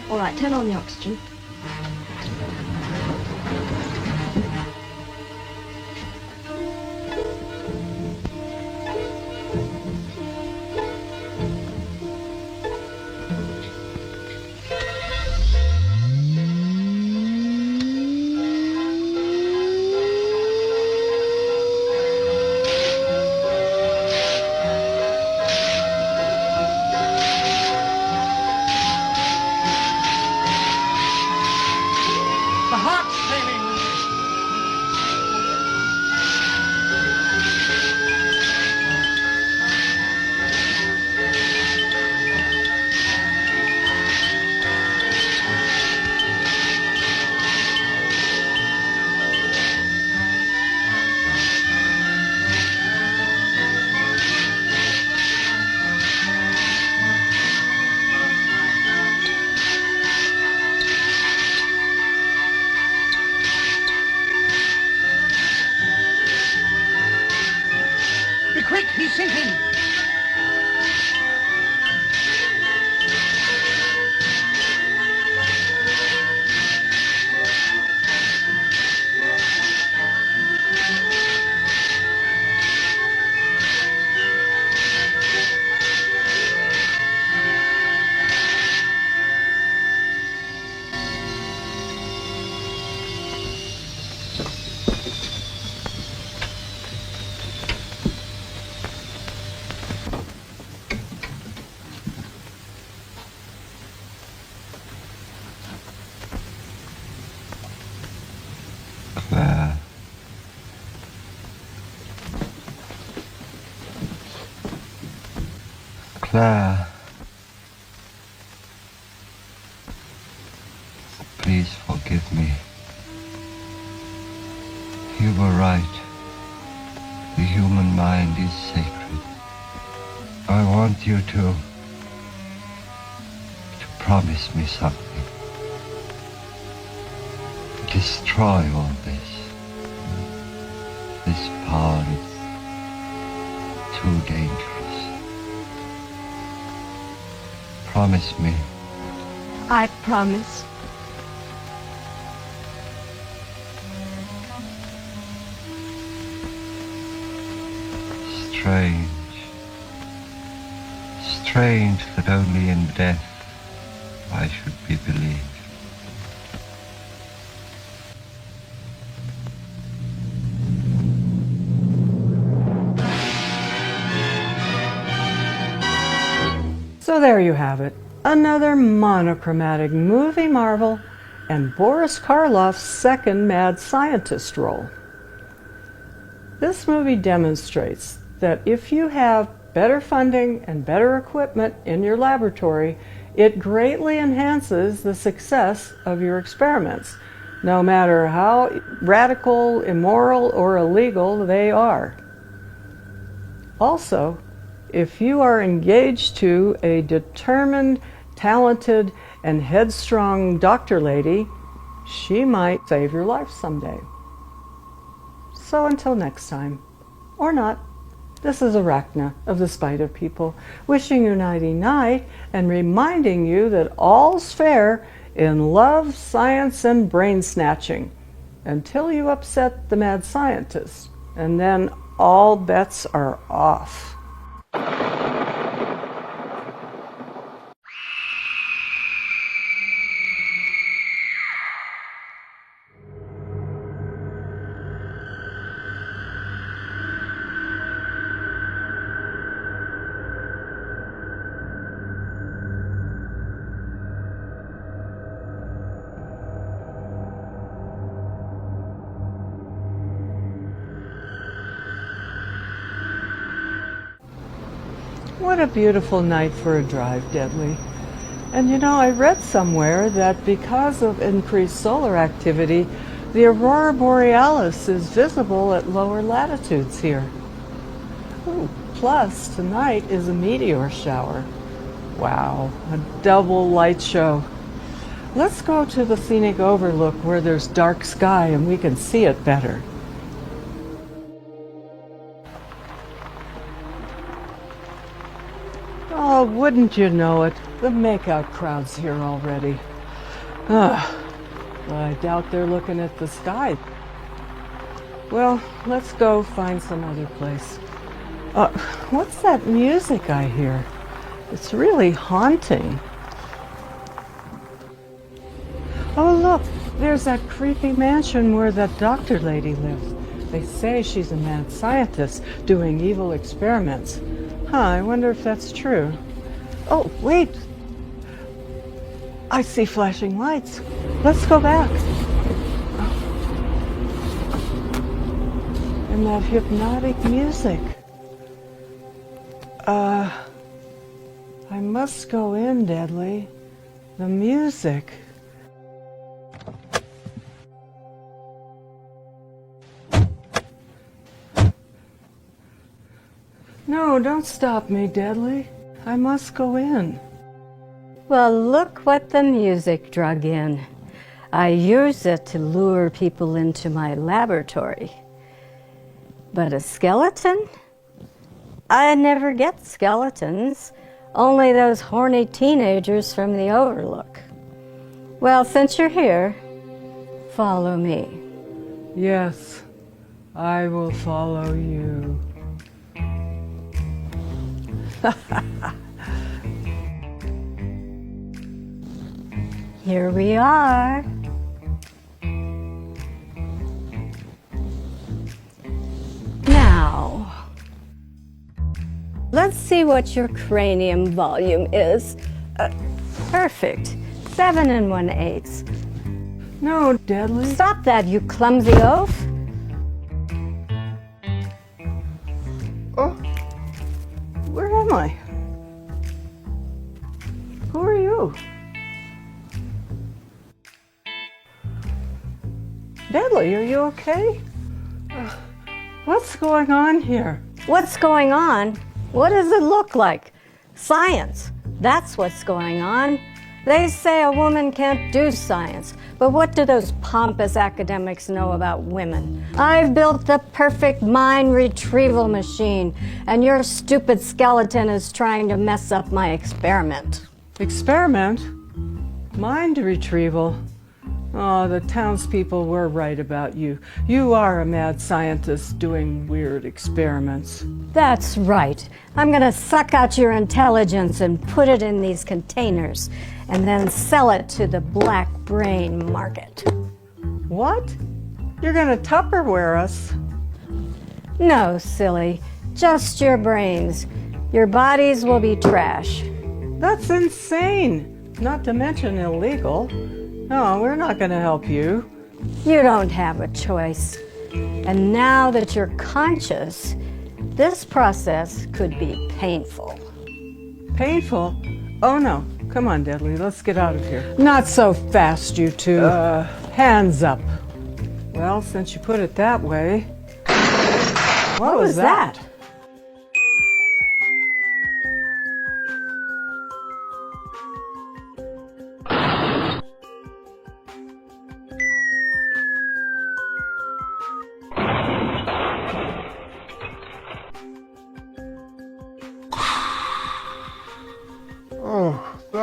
All right, turn on the oxygen. Be quick, he's sinking. Claire. Claire. Please forgive me. You were right. The human mind is sacred. I want you to promise me something. Destroy all this. This power is too dangerous. Promise me. I promise. Strange. Strange that only in death I should be believed. So there you have it, another monochromatic movie marvel and Boris Karloff's second mad scientist role. This movie demonstrates that if you have better funding and better equipment in your laboratory, it greatly enhances the success of your experiments, no matter how radical, immoral, or illegal they are. Also, if you are engaged to a determined, talented, and headstrong doctor lady, she might save your life someday. So until next time, or not, this is Arachna of the Spider People, wishing you nighty-night and reminding you that all's fair in love, science, and brain snatching, until you upset the mad scientist, and then all bets are off. What a beautiful night for a drive, Deadly. And you know, I read somewhere that because of increased solar activity, the aurora borealis is visible at lower latitudes here. Ooh, plus, tonight is a meteor shower. Wow, a double light show. Let's go to the scenic overlook where there's dark sky and we can see it better. Oh, wouldn't you know it, the makeout crowd's here already. I doubt they're looking at the sky. Well, let's go find some other place. What's that music I hear? It's really haunting. Oh, look, there's that creepy mansion where that doctor lady lives. They say she's a mad scientist doing evil experiments. I wonder if that's true. Oh, wait. I see flashing lights. Let's go back. And that hypnotic music. I must go in, Deadly. The music. No, don't stop me, Deadly. I must go in. Well, look what the music drug in. I use it to lure people into my laboratory. But a skeleton? I never get skeletons, only those horny teenagers from the Overlook. Well, since you're here, follow me. Yes, I will follow you. Here we are. Now, let's see what your cranium volume is. Perfect. 7 1/8. No, Deadly. Stop that, you clumsy oaf. Oh, where am I? Who are you? Deadly, are you okay? What's going on here? What's going on? What does it look like? Science. That's what's going on. They say a woman can't do science, but what do those pompous academics know about women? I've built the perfect mind retrieval machine, and your stupid skeleton is trying to mess up my experiment. Experiment? Mind retrieval? Oh, the townspeople were right about you. You are a mad scientist doing weird experiments. That's right. I'm gonna suck out your intelligence and put it in these containers, and then sell it to the black brain market. What? You're gonna Tupperware us? No, silly. Just your brains. Your bodies will be trash. That's insane. Not to mention illegal. No, we're not going to help you. You don't have a choice. And now that you're conscious, this process could be painful. Painful? Oh no. Come on, Deadly. Let's get out of here. Not so fast, you two. Hands up. Well, since you put it that way. What was that?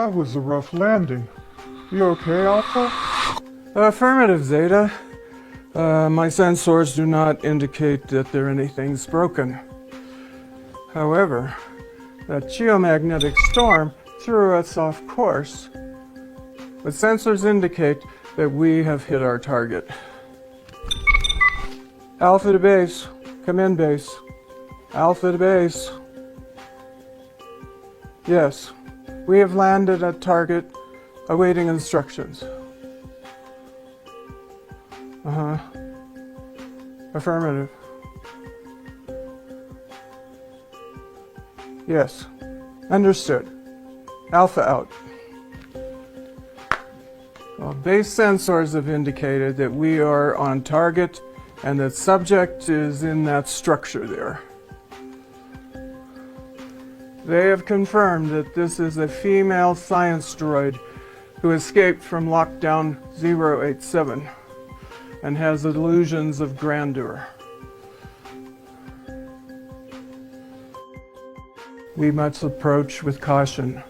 That was a rough landing. You okay, Alpha? Affirmative, Zeta. My sensors do not indicate that anything's broken. However, that geomagnetic storm threw us off course. The sensors indicate that we have hit our target. Alpha to base. Come in, base. Alpha to base. Yes, we have landed at target, awaiting instructions. Affirmative. Yes, understood. Alpha out. Well, base sensors have indicated that we are on target and that subject is in that structure there. They have confirmed that this is a female science droid who escaped from Lockdown 087 and has illusions of grandeur. We must approach with caution.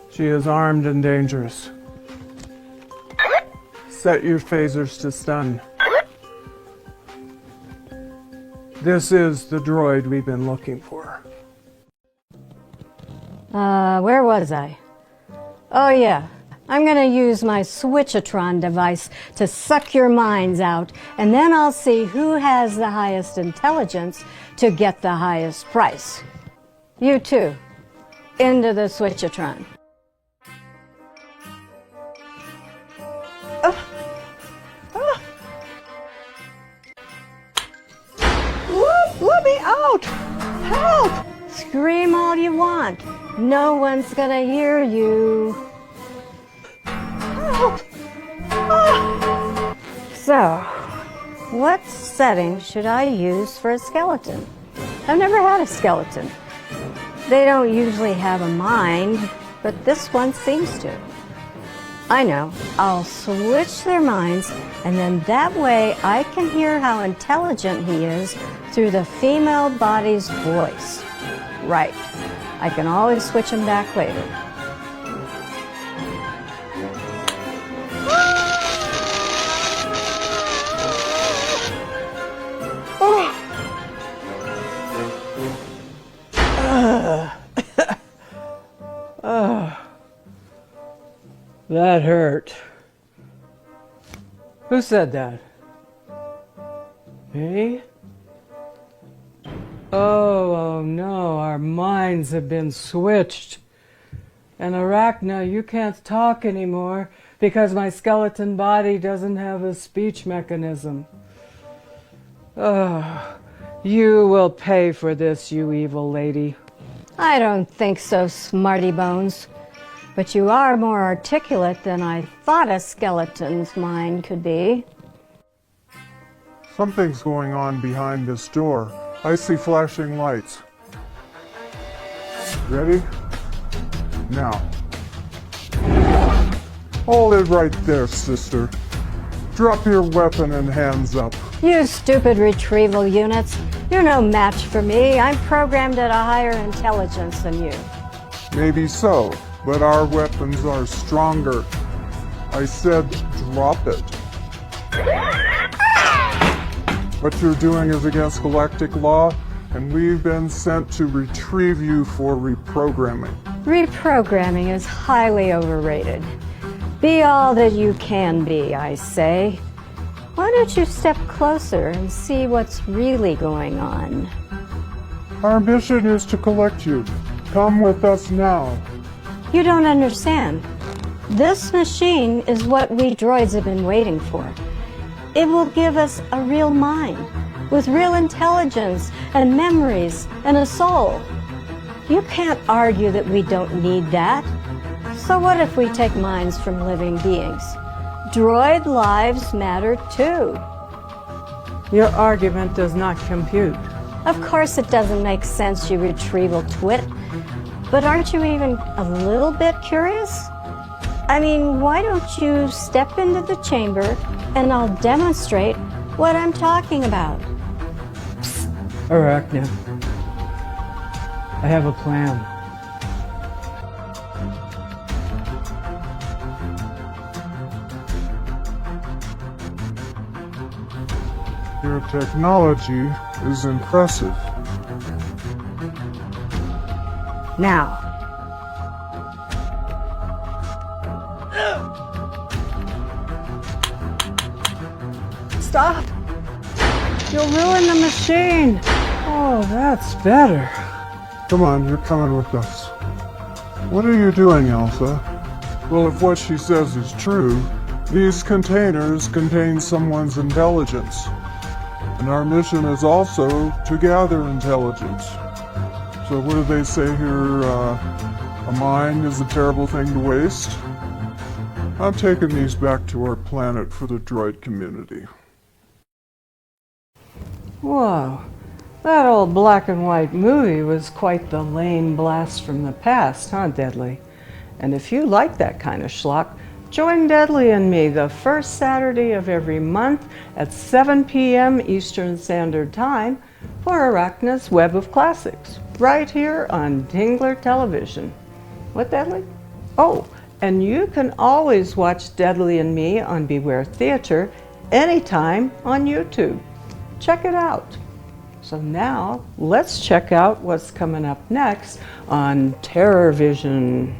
She is armed and dangerous. Set your phasers to stun. This is the droid we've been looking for. Where was I? Oh yeah, I'm gonna use my Switchatron device to suck your minds out, and then I'll see who has the highest intelligence to get the highest price. You too, into the Switchatron. Let me out! Help! Scream all you want. No one's gonna hear you. Help! So, what setting should I use for a skeleton? I've never had a skeleton. They don't usually have a mind, but this one seems to. I know, I'll switch their minds, and then that way I can hear how intelligent he is through the female body's voice. Right. I can always switch him back later. That hurt. Who said that? Me? Oh no, our minds have been switched. And Arachna, you can't talk anymore because my skeleton body doesn't have a speech mechanism. You will pay for this, you evil lady. I don't think so, smarty bones. But you are more articulate than I thought a skeleton's mind could be. Something's going on behind this door. I see flashing lights. Ready? Now. Hold it right there, sister. Drop your weapon and hands up. You stupid retrieval units. You're no match for me. I'm programmed at a higher intelligence than you. Maybe so, but our weapons are stronger. I said drop it. What you're doing is against galactic law, and we've been sent to retrieve you for reprogramming. Reprogramming is highly overrated. Be all that you can be, I say. Why don't you step closer and see what's really going on? Our mission is to collect you. Come with us now. You don't understand. This machine is what we droids have been waiting for. It will give us a real mind, with real intelligence and memories and a soul. You can't argue that we don't need that. So what if we take minds from living beings? Droid lives matter too. Your argument does not compute. Of course it doesn't make sense, you retrieval twit. But aren't you even a little bit curious? I mean, why don't you step into the chamber and I'll demonstrate what I'm talking about. Psst, Arachna. I have a plan. Your technology is impressive. Now, Stop! You'll ruin the machine. Oh, that's better. Come on, you're coming with us. What are you doing, Alpha? Well, if what she says is true, these containers contain someone's intelligence. And our mission is also to gather intelligence. So what do they say here? A mind is a terrible thing to waste? I'm taking these back to our planet for the droid community. Whoa, that old black and white movie was quite the lame blast from the past, huh, Deadly? And if you like that kind of schlock, join Deadly and me the first Saturday of every month at 7 p.m. Eastern Standard Time for Arachna's Web of Classics, right here on Tingler Television. What, Deadly? Oh, and you can always watch Deadly and me on Beware Theater anytime on YouTube. Check it out. So now, let's check out what's coming up next on Terror Vision.